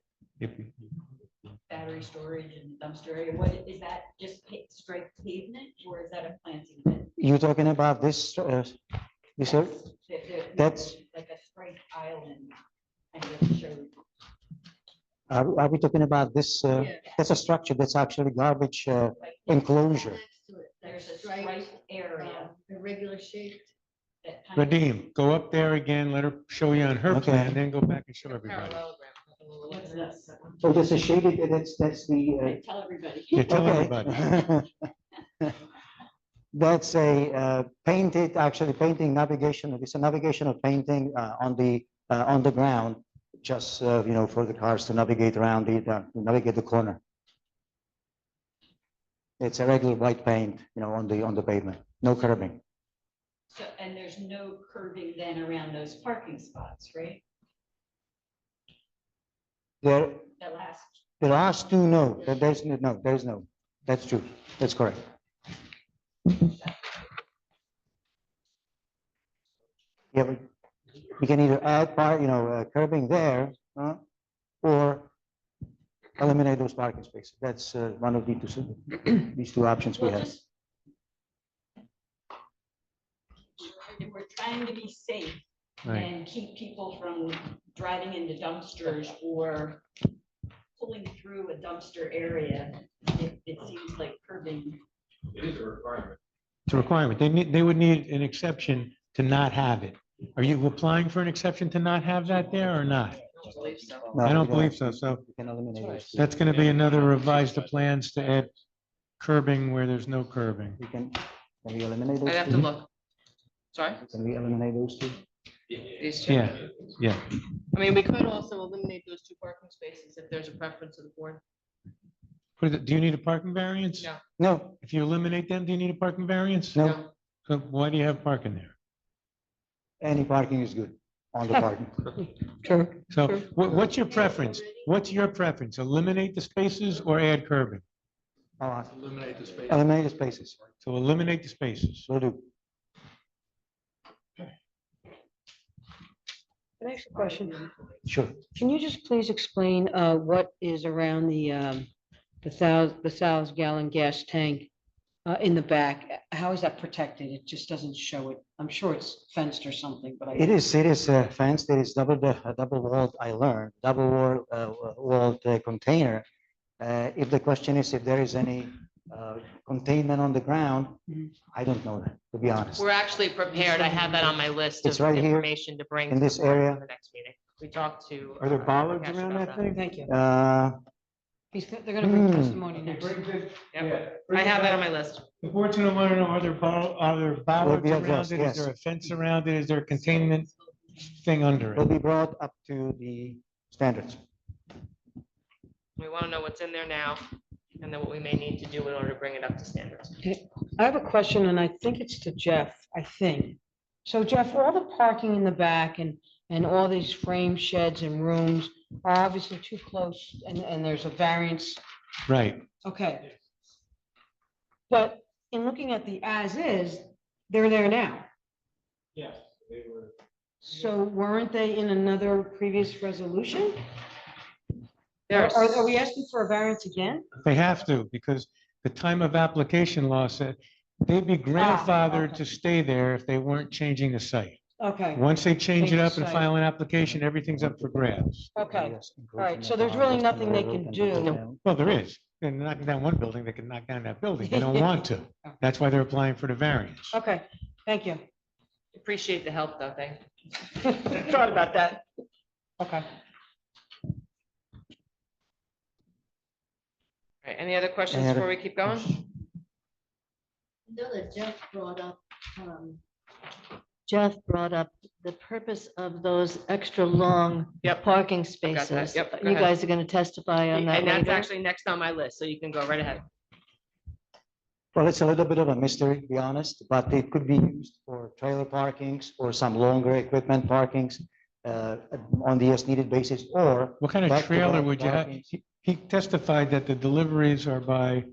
battery storage and dumpster area? What is that, just striped pavement, or is that a planting bed? You're talking about this, this, area? That's- Like a striped island. I just showed. are we talking about this? Yeah. That's a structure, that's actually garbage enclosure. There's a striped area. Irregular shaped. that kind of- Radim, go up there again, let her show you on her Okay. plan, then go back and show everybody. What's this? So there's a shaded, that's the. I tell everybody. You tell Okay. everybody. That's a painted, actually painting navigation, it's a navigational painting on the ground, just, for the cars to navigate around navigate the corner. It's a regular white paint, on the pavement, no curbing. So, and there's no curving then around those parking spots, right? There, That last, the last 2, no, there's no, that's true, that's correct. Yeah, but we can either add curbing there, or eliminate those parking spaces. That's one of these 2 options we well, have. just. If we're trying to be safe Right. and keep people from driving into dumpsters or pulling through a dumpster area, it seems like curbing. It's a requirement. They would need an exception to not have it. Are you applying for an exception to not have that there or not? No, I we don't believe so. We So can eliminate those 2. that's going to be another revised the plans to add curbing where there's no curbing. Can we eliminate those I'd 2? have to look. Sorry? Can we eliminate those 2? These 2? Yeah, yeah. I mean, we could also eliminate those 2 parking spaces if there's a preference of the board. Do you need a parking variance? No. No, If you eliminate them, do you need a parking variance? no, So why do you have parking there? any parking is good on the parking. Sure. So what's your preference? What's your preference? Eliminate the spaces or add curbing? Eliminate the spaces. So eliminate the spaces. Will do. Can I ask a question? Sure. Can you just please explain what is around the 1,000 gallon gas tank in the back, how is that protected? It just doesn't show it. I'm sure it's fenced or something, but It is fenced, it is double walled, I learned, double walled container. If the question is if there is any containment on the ground, Mhm. I don't know that, to be honest. We're actually prepared. I have that on my list It's of right here information to bring. in to the this board for area. The next meeting. We talked to. Are there bollards Rakesh around about that thing? thank you. Uh, They're gonna bring Hmm. testimony next. Yep. I have that on my list. The board's gonna want to know, are there bollards be around addressed, it? Is yes. there a fence around it? Is there a containment thing under will it? be brought up to the standards. We want to know what's in there now and then what we may need to do in order to bring it up to standards. I have a question, and I think it's to Jeff, I think. So Jeff, all the parking in the back and all these frame sheds and rooms are obviously too close, and there's a variance. Right. Okay. But in looking at the as-is, they're there now. Yes, they were. So weren't they in another previous resolution? There's- Are we asking for a variance again? They have to, because the time of application law said they'd be grandfathered okay. to stay there if they weren't changing the site. Okay, Once they change it Change the up and site. file an application, everything's up for grabs. okay. All right, so there's really nothing they can do. Well, there is. They're knocking down one building, they can knock down that building. They don't want to. That's why they're applying for the variance. Okay, thank you. Appreciate the help though, thank you. Sorry about that. Okay. All right, any other questions Any other before we keep going? I know that Jeff brought up the purpose of those extra long Yep. parking got that. spaces. Yep, go You ahead. guys are gonna testify on that And that's later? actually next on my list, so you can go right ahead. Well, it's a little bit of a mystery, to be honest, but it could be used for trailer parkings or some longer equipment parkings on the as needed basis, or What kind of back-to-back trailer would you have? parkings. He testified that the deliveries are by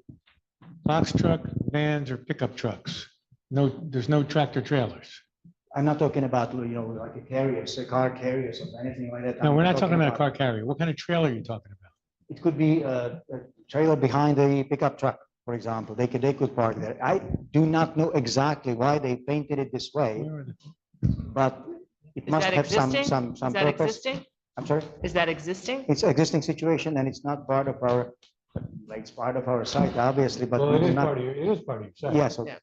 box truck, vans, or pickup trucks. No, there's no tractor trailers. I'm not talking about, like a carriers, a car carriers or anything like that. No, I'm we're not talking about a car carrier. What kind of trailer are you talking about? It could be a trailer behind a pickup truck, for example. They could park there. I do not know exactly why they painted it this way, Where are the- but it Is must that have existing? some Is that purpose. existing? I'm sorry? Is that existing? It's existing situation and it's not part of our, like, it's part of our site, obviously, but Well, we it do is not. part of your, it is part of your site. Yes, okay. Yeah.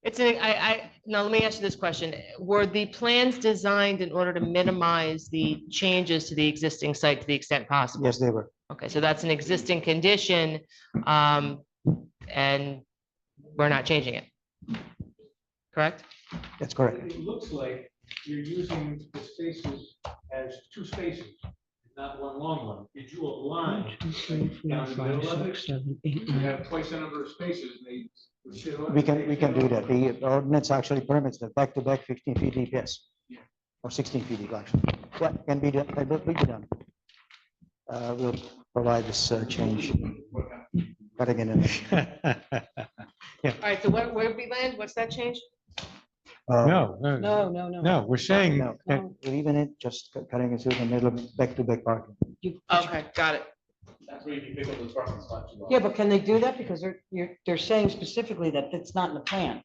It's now let me ask you this question. Were the plans designed in order to minimize the changes to the existing site to the extent possible? Yes, they were. Okay, so that's an existing condition, and we're not changing it. Correct? That's correct. It looks like you're using the spaces as two spaces, not one long one. You drew a line down the middle of it. You have twice the number of spaces, and they. We can do that. The ordinance actually permits the back-to-back 15 feet deep, yes. Or 16 feet deep, actually. Yeah, can be done. It will be done. We'll provide this change. Cutting it in. All right, so where would we land? What's that change? No, no, No. we're saying No, that leaving it, just cutting it through the middle of back-to-back parking. Okay, got it. That's where you can pick up those parking spots. Yeah, but can they do that? Because they're saying specifically that it's not in the plan.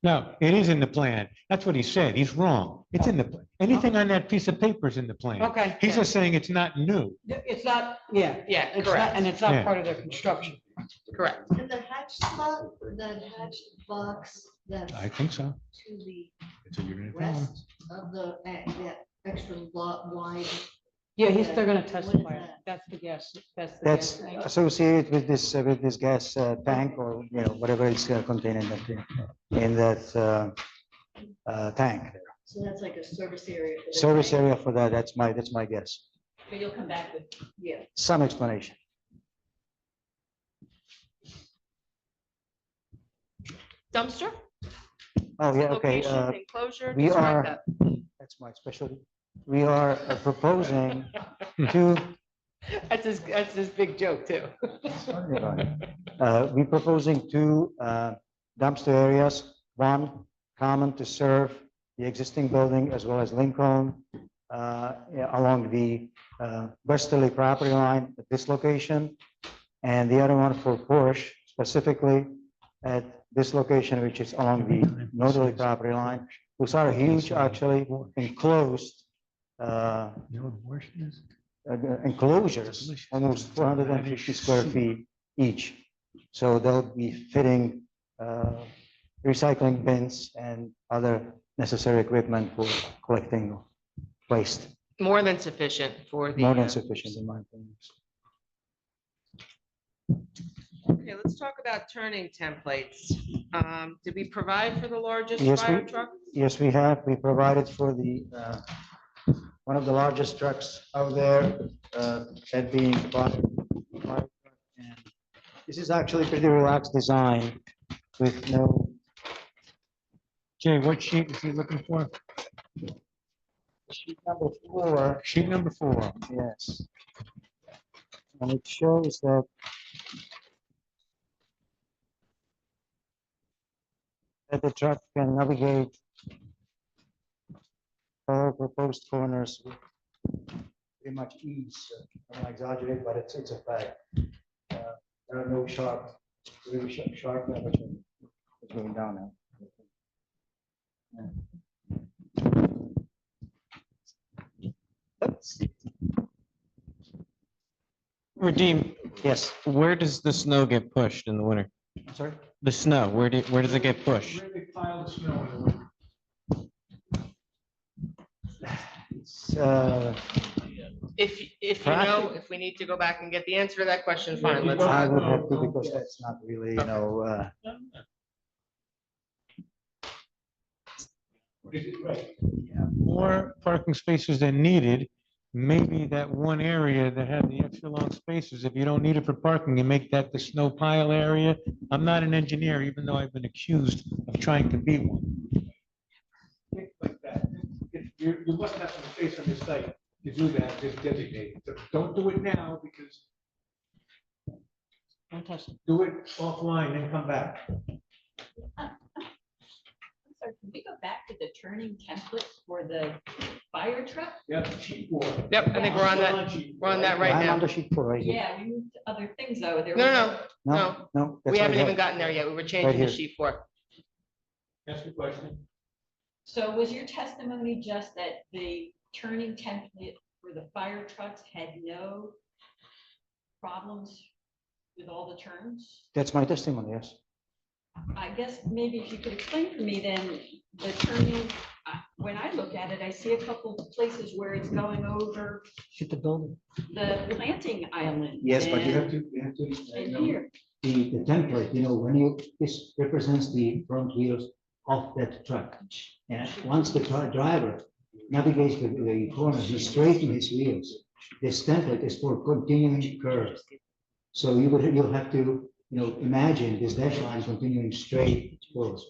no, it is in the plan. That's what he said. He's wrong. It's in the, anything on that piece of paper is in the plan. Okay. He's just saying it's not new. It's not, yeah. Yeah, It's not, correct, and it's not Yeah. part of their construction. correct. And the hatch spot, that hatch box that's I think so. to the That's what you're gonna tell him. west of that extra lot wide. Yeah, they're gonna What is testify. that? That's the guess. That's the That's guess. associated with this gas tank or, whatever it's contained in that tank. So that's like a service area. for the Service tank. area for that, that's my guess. But you'll come back with, yeah. Some explanation. Dumpster? Oh, yeah, okay. Location, enclosure, we describe are- that. That's my specialty. We are proposing to, That's his big joke too. we're proposing two dumpster areas. One common to serve the existing building as well as Lincoln along the westerly property line at this location. And the other one for Porsche specifically at this location, which is along the northerly property line. Those are huge, actually enclosed enclosures, almost 450 square feet each. So they'll be fitting recycling bins and other necessary equipment for collecting waste. More than sufficient for the. More than sufficient in my opinion. Okay, let's talk about turning templates. Did we provide for the largest Yes, fire we, truck? yes, we have. We provided for the one of the largest trucks out there, that being the bottom. And this is actually pretty relaxed design with no. Jay, what sheet is he looking for? Sheet number 4. Sheet number 4. Yes. And it shows that the truck can navigate all proposed corners with pretty much ease. I don't exaggerate, but it's a fact. There are no really sharp levels going down now. Redeem, Yes, where does the snow get pushed in the winter? I'm sorry. The snow, where does it get pushed? It's, If you know, if we need to go back and get the answer to that question, fine, let's. I would have to, because that's not really, More parking spaces than needed. Maybe that one area that had the extra long spaces, if you don't need it for parking, you make that the snow pile area. I'm not an engineer, even though I've been accused of trying to be one. Like that. You must have some space on your site to do that, just designate. So don't do it now, because do it offline and come back. Sorry, can we go back to the turning template for the fire truck? Yep, sheet 4. Yep, I think we're on that right I'm on now. the sheet 4 right here. Yeah, we moved to other things though. There No, was no, a- no, No. we that's haven't right even here. gotten there yet. We were changing to here. sheet 4. Ask the question. So was your testimony just that the turning template for the fire trucks had no problems with all the turns? That's my testimony, yes. I guess maybe if you could explain for me then, the turning, when I look at it, I see a couple of places where it's going over Shoot the building. the planting island. Yes, but you have and- to, And here, the template, this represents the front wheels of that truck. And once the driver navigates the corner, he straightens his wheels. This template is for continuing curve. So you'll have to, imagine this dash line continuing straight forward.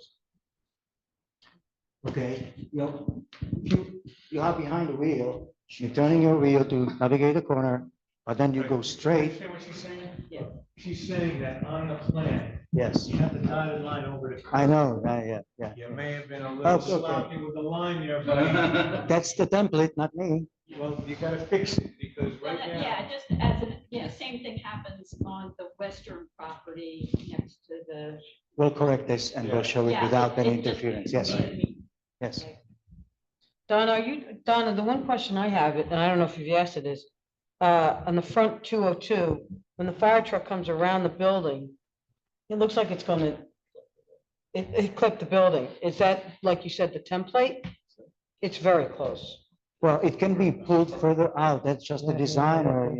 Okay, you are behind the wheel, you're turning your wheel to navigate the corner, but then you go straight. Understand what she's saying? Yeah. She's saying that on the plan, Yes, you have the dotted line over the. I know, yeah. You may have been a Okay, little okay. sloppy with the line there, but, That's the template, not me. well, you gotta fix it, because well, right now. yeah, just as same thing happens on the western property next to the. We'll correct this and we'll show it Yeah, without any it just- interference. Yes, yes. Donna, the one question I have, and I don't know if you've asked it, is, on the front 202, when the fire truck comes around the building, it looks like it's gonna, it clipped the building. Is that, like you said, the template? It's very close. Well, it can be pulled further out. That's just the designer,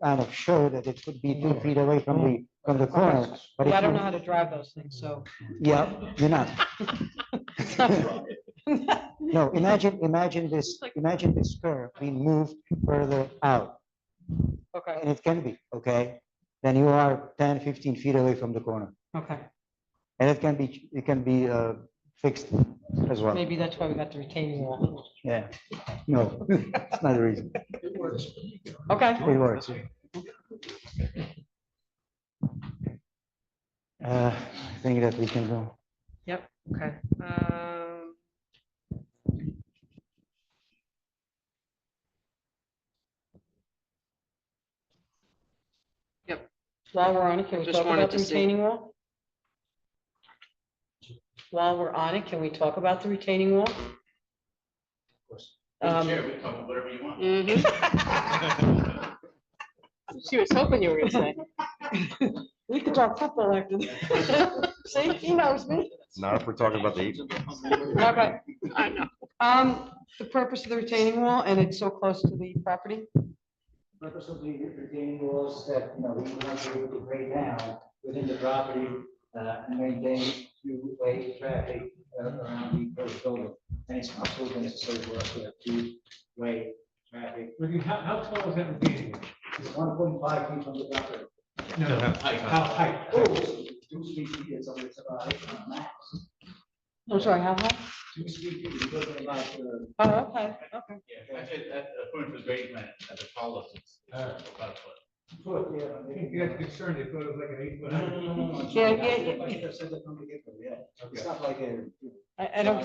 kind of show that it could be 2 feet away from the corner. But Yeah, if I don't you- know how to drive those things, so. Yeah, you're not. No, imagine this curve being moved further out. Okay, And it can be, okay? Then you are 10, 15 feet away from the corner. okay. And it can be fixed as well. Maybe that's why we got the retaining wall. Yeah. No, it's not the reason. Okay. It works. I think that we can go. Yep, okay. While we're on it, can we Just talk wanted about the to see. retaining wall? while we're on it, can we talk about the retaining wall? Um, whatever you want. Mhm. She was hoping you were gonna say. We could talk football after this. See, he knows me. Not if we're talking about the Eagles. Okay, I know. the purpose of the retaining wall, and it's so close to the property? Purpose of the retaining walls that, we want to be able to break down within the property, and maintain two-way traffic around the first building. And it's absolutely necessary for us to have two-way traffic. How tall is that retaining wall? It's 1.5 feet from the property. No, how high? Oh, 2 feet, it's about max. I'm sorry, how high? 2 feet, we're talking about, Oh, okay, okay. Yeah, actually, according to the grade plan, at the tallest, it's about a foot. foot, yeah. You got concerned, they thought it was like an 8 foot. No. Yeah. It's not like a. I don't,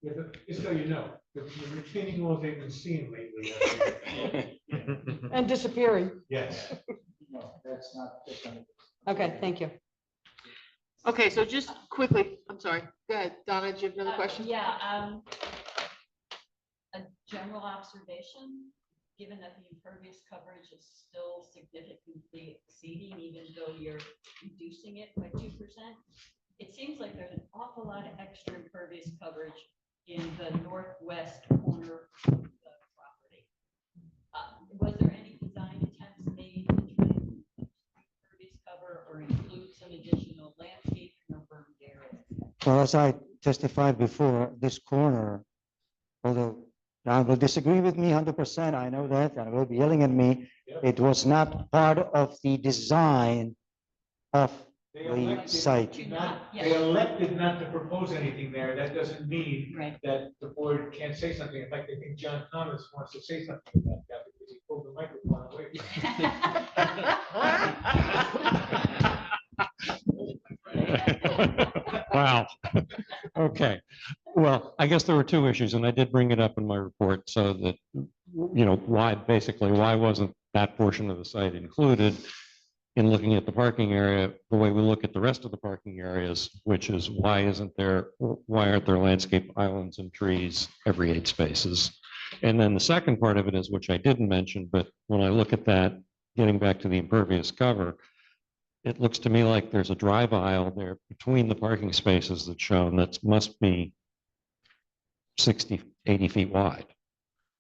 Yeah, but just so you know, the retaining walls they've been seeing lately. and disappearing. Yes. No, that's not. Okay, thank you. Okay, so just quickly, I'm sorry. Go ahead, Donna, do you have another question? Yeah, a general observation, given that the impervious coverage is still significantly exceeding, even though you're reducing it by 2%. It seems like there's an awful lot of extra impervious coverage in the northwest corner of the property. Was there any design attempts made to try and reduce the impervious cover or include some additional landscaping or berm areas? Well, as I testified before, this corner, although Don will disagree with me 100%, I know that, and will be yelling at me. It was not part of the design of the site. They elected not to propose anything there. That doesn't mean Right. that the board can't say something. In fact, I think John Thomas wants to say something about that because he pulled the microphone away. Wow. Okay. Well, I guess there were two issues, and I did bring it up in my report so that, why wasn't that portion of the site included in looking at the parking area, the way we look at the rest of the parking areas, which is why aren't there landscape islands and trees every 8 spaces? And then the second part of it is, which I didn't mention, but when I look at that, getting back to the impervious cover, it looks to me like there's a drive aisle there between the parking spaces that's shown that must be 60, 80 feet wide.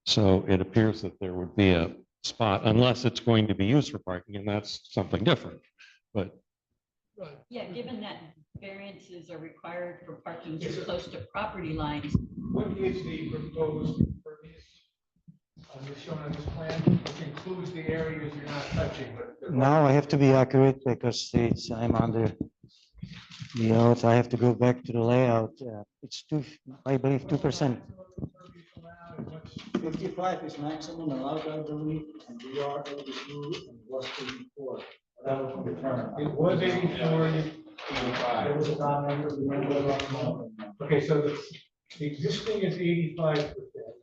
So it appears that there would be a spot, unless it's going to be used for parking, and that's something different. But Yeah, given that variances are required for parking too close to property lines. What is the proposed impervious shown on this plan, which includes the areas you're not touching, but. Now I have to be accurate because I'm under the oath. I have to go back to the layout. It's I believe 2%. 55 is maximum allowed, I believe, and we are 82 and was 84. That was confirmed. It was 84. There was a comment, remember? Okay, so the existing is 85%.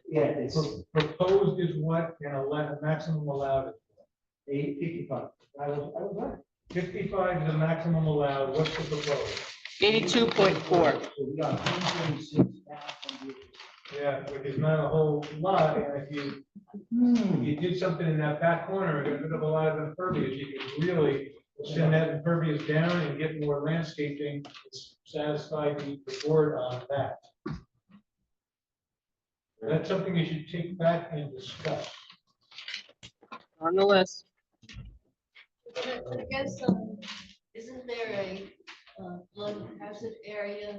Yeah, it's Proposed is what, and a maximum allowed is 55. I was right. 55 is the maximum allowed. What's the proposed? 82.4. So we got 126 down from the. Yeah, which is not a whole lot, and if you did something in that back corner, and get rid of a lot of impervious, you could really send that impervious down and get more landscaping, satisfy the board on that. That's something you should take back and discuss. On the list. I guess, isn't there a flood hazard area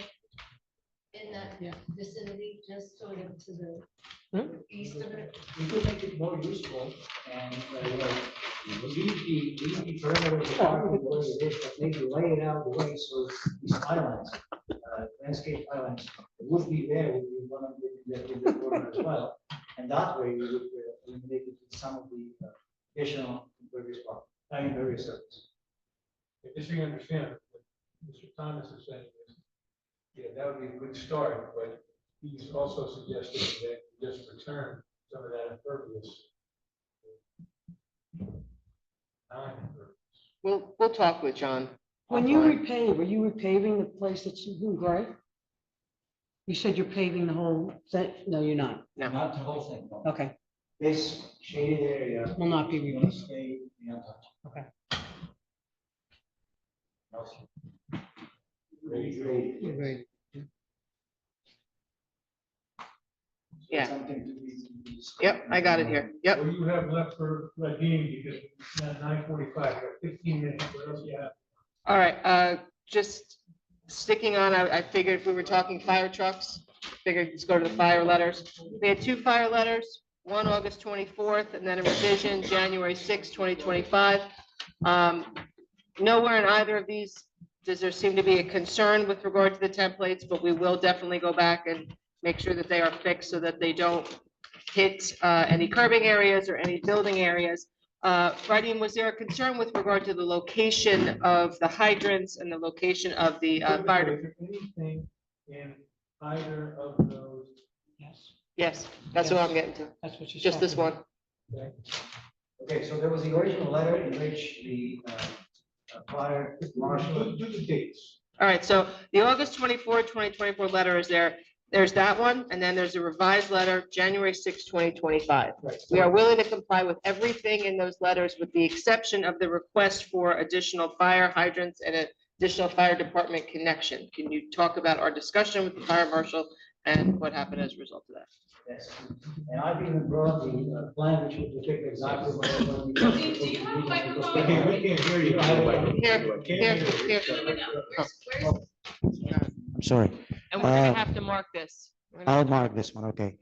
in that vicinity, just sort of to the east of it? We could make it more useful and, leave the perimeter of the property the way it is, but maybe lay it out the way so these islands, landscape islands would be there, would be one of the corner as well. And that way we would eliminate some of the additional impervious surface. Just so you understand, what Mr. Thomas is saying is, yeah, that would be a good start, but he's also suggesting that you just return some of that impervious. Non-impervious. We'll talk with John When you repave, are you repaving the place that's in gray? You said you're paving the whole thing? No, you're not. Not the whole thing. no. Okay, This shaded area. will not be will repaved. stay the untouched. Okay. Great. Yeah. Something to be. Yep, I got it here. Yep. What do you have left for Radim, because it's not 9:45, 15 minutes, what else do you have? All right, just sticking on, I figured if we were talking fire trucks, figured let's go to the fire letters. We had two fire letters, one August 24th, and then a revision, January 6th, 2025. Nowhere in either of these does there seem to be a concern with regard to the templates, but we will definitely go back and make sure that they are fixed so that they don't hit any curbing areas or any building areas. Radim, was there a concern with regard to the location of the hydrants and the location of the fire? Is there anything in either of those? Yes, Yes, that's what I'm getting to. that's what she's. Just this talking one. Okay, so there was the original letter in which the fire marshal. Do the dates. All right, so the August 24th, 2024 letter is there. There's that one, and then there's a revised letter, January 6th, 2025. Right. We are willing to comply with everything in those letters with the exception of the request for additional fire hydrants and additional fire department connection. Can you talk about our discussion with the fire marshal and what happened as a result of that? Yes, and I've even brought the plan which would depict exactly what. Do you have a microphone? Okay, we can't hear you. Here. I'm sorry. And we're gonna have to mark this. I'll mark this one, okay.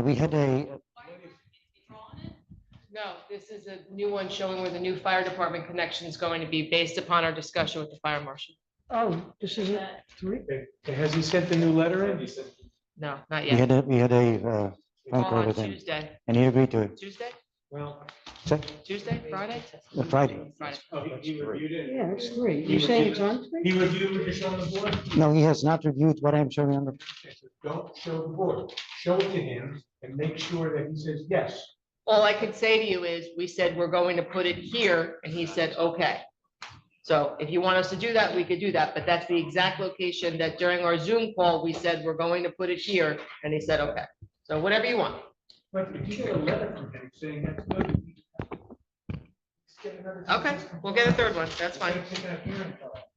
We had a, No, this is a new one showing where the new fire department connection is going to be based upon our discussion with the fire marshal. Oh, this isn't three? Okay, has he sent the new letter in? No, not we yet. had a phone call On with him, Tuesday. and he agreed to it. Tuesday? Well. So, Tuesday, Friday? Friday. Friday. He reviewed it. Yeah, it's three. You're saying it's on He three? reviewed what you're showing the board? No, he has not reviewed what I'm showing on the, Don't show the board. Show it to him and make sure that he says yes. All I can say to you is, we said we're going to put it here, and he said, okay. So if you want us to do that, we could do that, but that's the exact location that during our Zoom call, we said we're going to put it here, and he said, okay. So whatever you want. But if you get a letter from him saying that's good. Okay, we'll get a third one. That's fine.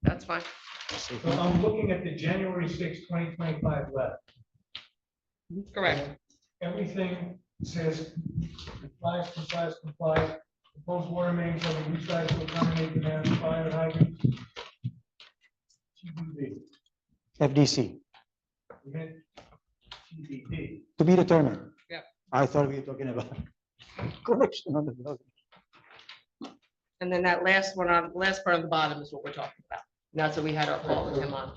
That's fine. So I'm looking at the January 6th, 2025 letter. Correct. Everything says complies. Proposed water mains shall be resized to accommodate demand for fire hydrants. TBD. FDC, Okay? TBD. to be determined. Yeah. I thought we were talking about correction on the building. And then that last one on, the last part on the bottom is what we're talking about. And that's what we had our call with him on.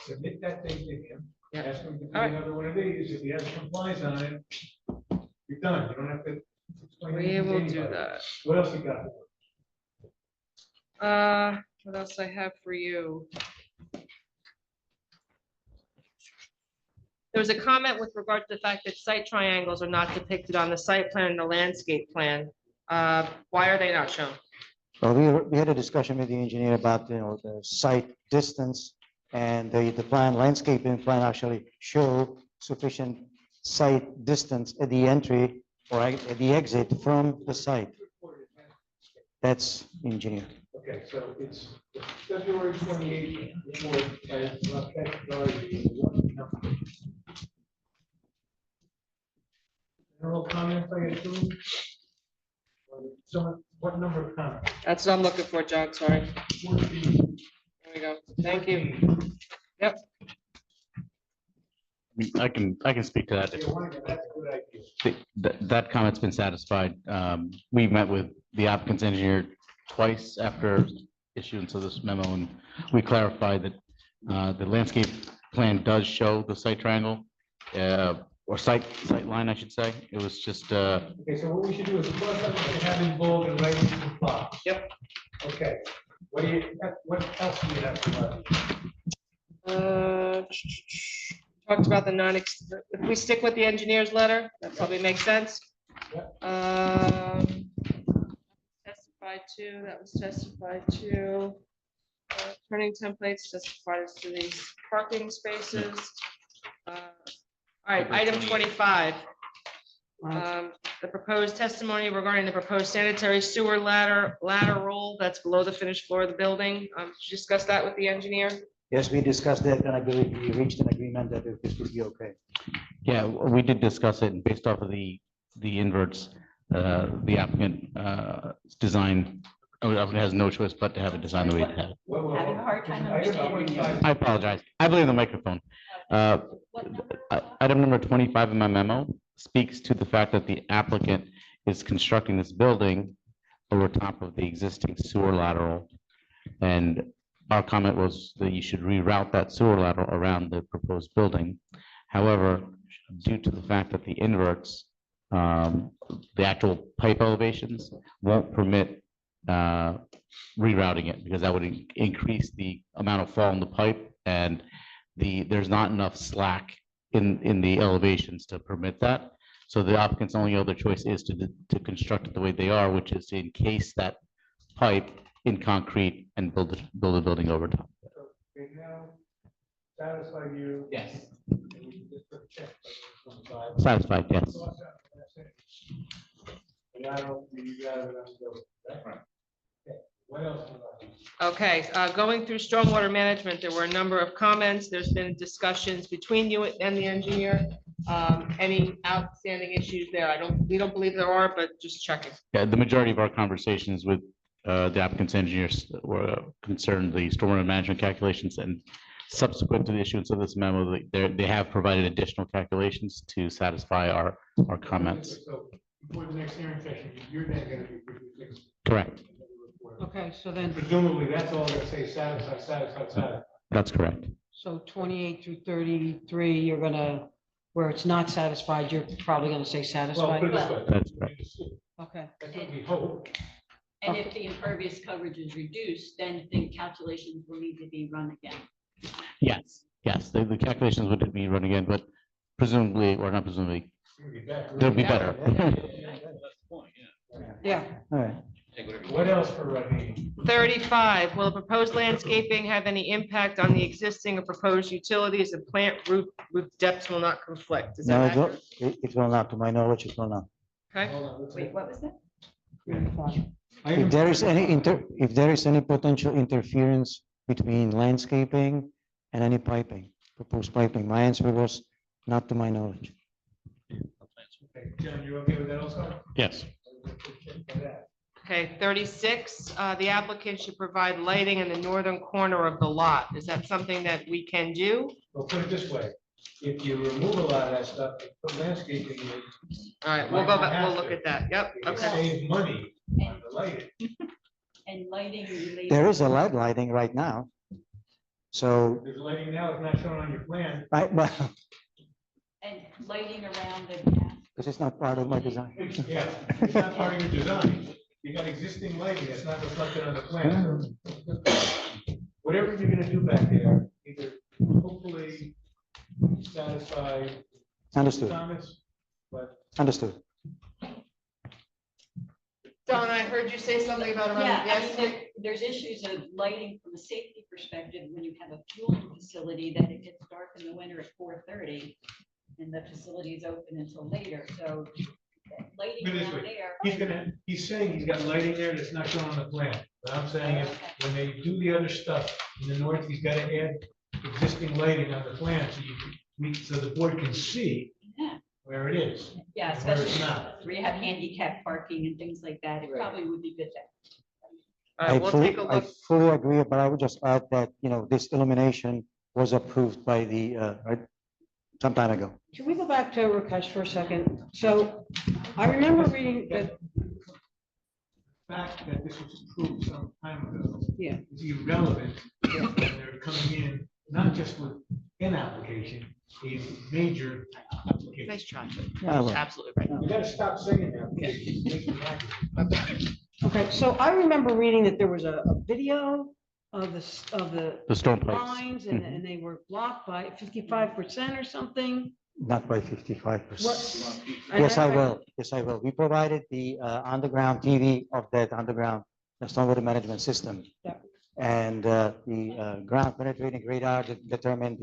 Submit that thing to him. Yeah. Ask him to do All right. another one of these. If he has compliance on it, you're done. You don't have to. explain We anything to will do anybody. that. What else you got? What else I have for you? There was a comment with regard to the fact that site triangles are not depicted on the site plan and the landscape plan. Why are they not shown? Well, we had a discussion with the engineer about, the site distance, and the plan, landscaping plan actually show sufficient site distance at the entry or at the exit from the site. That's engineer. Okay, so it's February 28th. report as categorized as one number. General comments, I assume? So what number of comments? That's what I'm looking for, John, sorry. 14. There we go. Thank you. Yep. I can speak to that. Yeah, that's a good idea. That comment's been satisfied. We met with the applicant's engineer twice after issuance of this memo, and we clarified that the landscape plan does show the site triangle, or site line, I should say. It was just, Okay, so what we should do is cross out what you have in bold and write in comply. Yep. Okay, what else do you have to write? Talked about the if we stick with the engineer's letter, that probably makes sense. Testified to, that was testified to. printing templates testified to these parking spaces. All right, item 25. The proposed testimony regarding the proposed sanitary sewer lateral that's below the finished floor of the building. Did you discuss that with the engineer? Yes, we discussed that, and I believe we reached an agreement that this would be okay. Yeah, we did discuss it, and based off of the inverts, the applicant design, has no choice but to have it designed the way it had it. Having a hard time understanding you. I apologize. I believe the microphone. Item number 25 in my memo speaks to the fact that the applicant is constructing this building over top of the existing sewer lateral. And our comment was that you should reroute that sewer lateral around the proposed building. However, due to the fact that the inverts, the actual pipe elevations won't permit rerouting it, because that would increase the amount of fall in the pipe, and there's not enough slack in the elevations to permit that. So the applicant's only other choice is to construct it the way they are, which is to encase that pipe in concrete and build a building over top. Okay, now, satisfy you. Yes. And we can just put a check on the side. Satisfied, yes. And I don't, you got it, I'm good. Okay. What else? Okay, going through stormwater management, there were a number of comments. There's been discussions between you and the engineer. Any outstanding issues there? We don't believe there are, but just checking. Yeah, the majority of our conversations with the applicant's engineers were concerned the stormwater management calculations, and subsequent to the issuance of this memo, they have provided additional calculations to satisfy our comments. So before the next hearing session, you're then gonna be. Correct. Okay, so then, Presumably, that's all gonna say satisfied. That's correct. so 28 through 33, you're gonna, where it's not satisfied, you're probably gonna say Well, satisfied. put it this way. That's correct. Okay. That's what we hope. And if the impervious coverage is reduced, then the calculations will need to be run again. Yes, the calculations would be run again, but presumably, or not presumably, they'll be better. Yeah. All right. What else for Rodney? 35, will the proposed landscaping have any impact on the existing or proposed utilities and plant root depths will not conflict? Is No, that accurate? it will not, to my knowledge, it will not. Okay. Wait, what was that? If there is any potential interference between landscaping and any piping, proposed piping, my answer was not to my knowledge. Okay, John, you okay with that also? Yes. Okay, 36, the applicant should provide lighting in the northern corner of the lot. Is that something that we can do? Well, put it this way, if you remove a lot of that stuff, and put landscaping in. All right, we'll go back, we'll look at that. Yep, You can okay. save money on the lighting. And lighting related. There is a lighting right now. So, There's lighting now, it's not shown on your plan. but And lighting around the gas. this is not part of my design. Yeah, it's not part of your design. You got existing lighting, it's not reflected on the plan. So whatever you're gonna do back there, either hopefully satisfy Understood, Thomas, but understood. Don, I heard you say something about around, Yeah, I yes? mean, there's issues of lighting from a safety perspective when you have a fueling facility that it gets dark in the winter at 4:30 and the facility is open until later, so lighting Put it this around way, there. he's saying he's got lighting there that's not shown on the plan. What I'm saying is, when they do the other stuff in the north, he's gotta add existing lighting on the plan so the board can see Yeah. where it is. Yeah, and where it's especially not. where you have handicap parking and things like that, it probably would be good to. All right, we'll take a I look. fully agree, but I would just add that, this illumination was approved by some time ago. Can we go back to Rakesh for a second? So I remember reading that, The fact that this was approved some time ago. Yeah. Is irrelevant when they're coming in, not just with an application, a major application. Nice try. Yeah, well. Absolutely right. You gotta stop saying that. It makes me angry. okay, so I remember reading that there was a video of The storm pipes. lines and they were blocked by 55% or something. Not by 55%. What? Yes, I will. Yes, I will. We provided the underground TV of that underground stormwater management system. Yeah. And the ground penetrating radar determined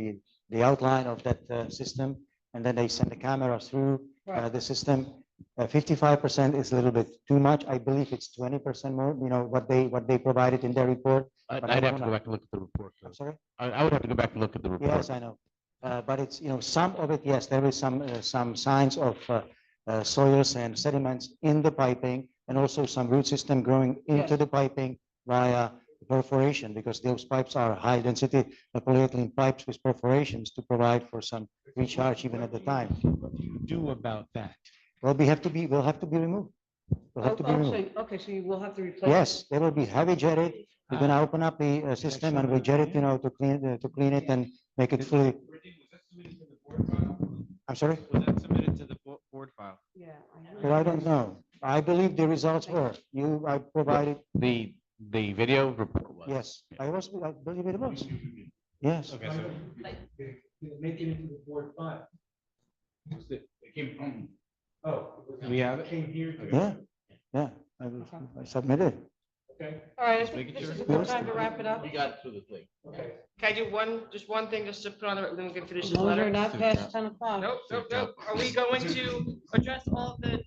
the outline of that system. And then they send the camera through the system. 55% is a little bit too much. I believe it's 20% more, what they provided in their report. But I I'd have don't to go know. back and look at the report. I'm sorry? I would have to go back and look at the report. Yes, I know. But it's, some of it, yes, there is some signs of soils and sediments in the piping, and also some root system growing into the piping via perforation, because those pipes are high-density polyethylene pipes with perforations to provide for some recharge even at the time. What do you do about that? Well, we'll have to be removed. Will have to be removed. Okay, so you will have to replace. Yes, they will be heavy jetted. We're gonna open up the system and we jet it, to clean it and make it fully. I'm sorry? Was that submitted to the board file? Yeah. Well, I don't know. I believe the results were, I provided, The video report was. yes, I believe it was. Yes. Okay, so Make it into the board file. It came from. Oh. we have it? Came here. Yeah, I submitted. Okay. All right, I Just think making this sure. is a good time to wrap it up. got it through the thing. Okay. Can I do one thing just to put on the, then we can finish As this long as letter? you're not past 10 o'clock. Nope. Are we going to address all of the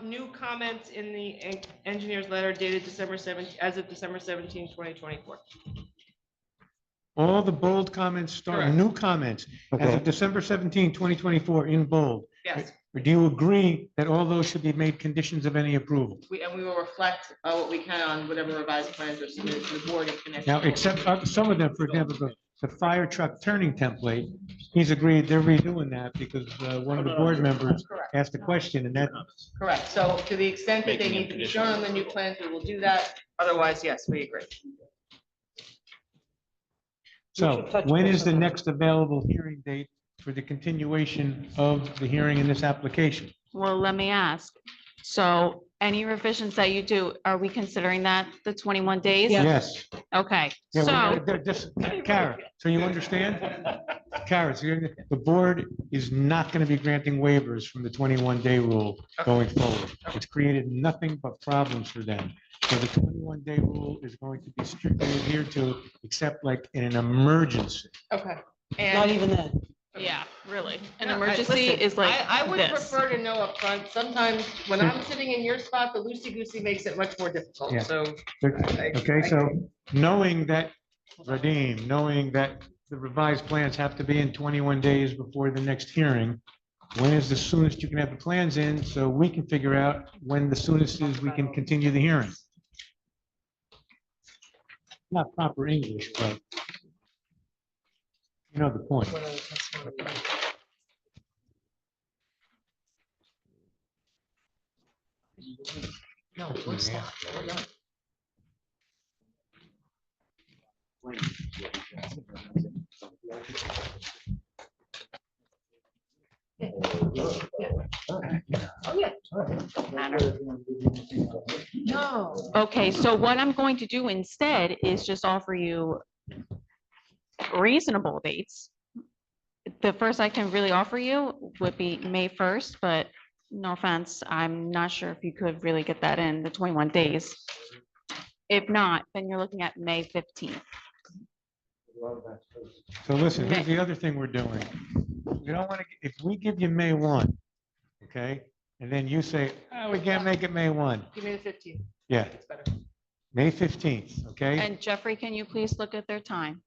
new comments in the engineer's letter dated December 17th, as of December 17th, 2024? All the bold comments start, Correct. new comments, as Okay. of December 17, 2024, in bold. Yes, Or do you agree that all those should be made conditions of any approval? and we will reflect what we can on whatever revised plans are submitted to the board in connection. Now, except some of them, for example, the fire truck turning template, he's agreed they're redoing that because one of the board members Correct. asked a question and that, Correct. So to the extent that they Making a need to be condition. shown on the new plans, we will do that. Otherwise, yes, we agree. so should touch when base is the on that. next available hearing date for the continuation of the hearing in this application? Well, let me ask. So any revisions that you do, are we considering that the 21 days? Yeah. Yes. Okay, Yeah, so, just, Kara, so you understand? Kara, so the board is not going to be granting waivers from the 21-day rule going forward. It's created nothing but problems for them. So the 21-day rule is going to be strictly adhered to, except like in an emergency. Okay. Not And even then. yeah, really. An No, emergency listen, is like I would this. prefer to know upfront. Sometimes when I'm sitting in your spot, the loosey-goosey makes it much more difficult. Yeah. So Okay, so knowing that, Radim, knowing that the revised plans have to be in 21 days before the next hearing, when is the soonest you can have the plans in so we can figure out when the soonest is we can continue the hearing? Not proper English, but you know the point. No. Okay, so what I'm going to do instead is just offer you reasonable dates. The first I can really offer you would be May 1st, but no offense, I'm not sure if you could really get that in the 21 days. If not, then you're looking at May 15th. So listen, here's the other thing we're doing. We don't want to, if we give you May 1, okay, and then you say, oh, we can't make it May 1. Give me the 15th. Yeah, It's better. May 15th, okay? And Jeffrey, can you please look at their time?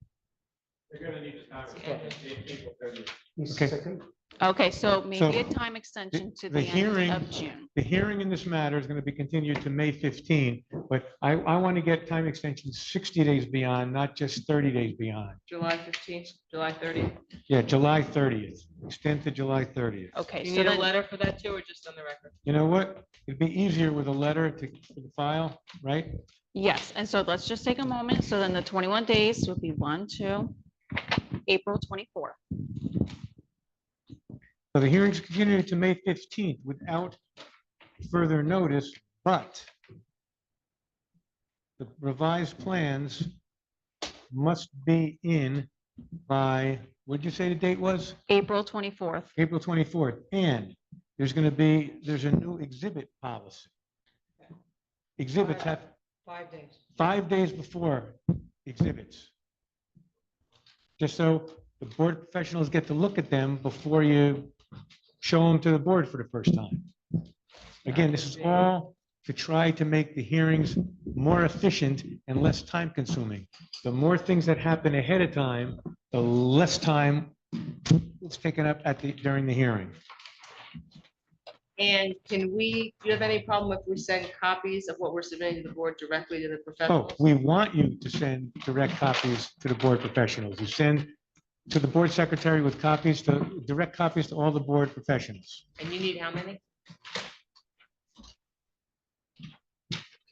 Okay. Okay, so So, maybe a time extension to the the hearing- end of June. The hearing in this matter is going to be continued to May 15, but I want to get time extensions 60 days beyond, not just 30 days beyond. July 15th, July 30th. Yeah, July 30th, extend to July 30th. Okay, You so need a then, letter for that too, or just on the record? You know what? It'd be easier with a letter for the file, right? yes, and so let's just take a moment. So then the 21 days would be 1, 2, April 24th. So the hearing's continued to May 15th without further notice, but the revised plans must be in by, what'd you say the date was? April 24th. April 24th. And there's a new exhibit policy. Exhibits have, 5 days. 5 days before exhibits. Just so the board professionals get to look at them before you show them to the board for the first time. Again, this is all to try to make the hearings more efficient and less time consuming. The more things that happen ahead of time, the less time it's taken up during the hearing. And do you have any problem if we send copies of what we're submitting to the board directly to the Oh, professionals? we want you to send direct copies to the board professionals. You send to the board secretary with direct copies to all the board professionals. And you need how many?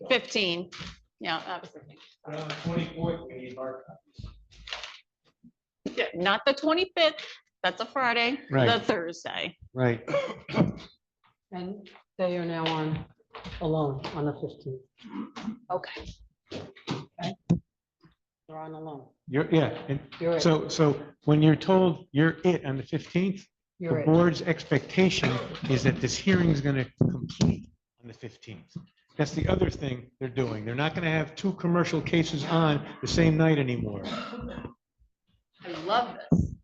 15. Yeah, absolutely. 24th, we need hard copies. Yeah, not the 25th. That's a Friday, the Right. Thursday. Right. And they are now on alone on the 15th. Okay. They're on alone. And You're it. so when you're told you're it on the 15th, You're the it. board's expectation is that this hearing is going to complete on the 15th. That's the other thing they're doing. They're not going to have two commercial cases on the same night anymore. I love this.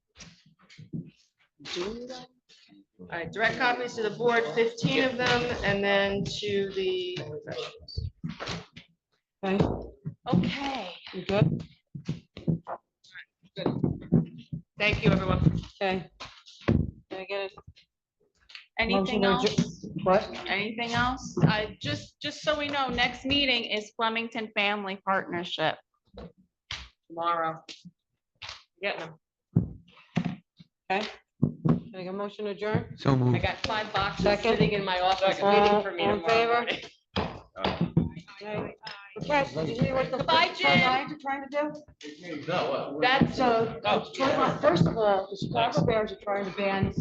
All right, direct copies to the board, 15 of them, and then to the. Okay, Okay, you good? thank you, everyone. Okay. Can I get it? Anything Motion to else? What? Anything else? Just so we know, next meeting is Flemington Family Partnership. Tomorrow. Getting them. Okay. Can I get a motion to adjourn? So I got 5 boxes Second. sitting in my office All- waiting for me all in tomorrow favor? morning. Okay. Okay, did you hear what the Goodbye, Jim. Giants are trying to do? That's, So, first of all, the Chicago Bears are trying to ban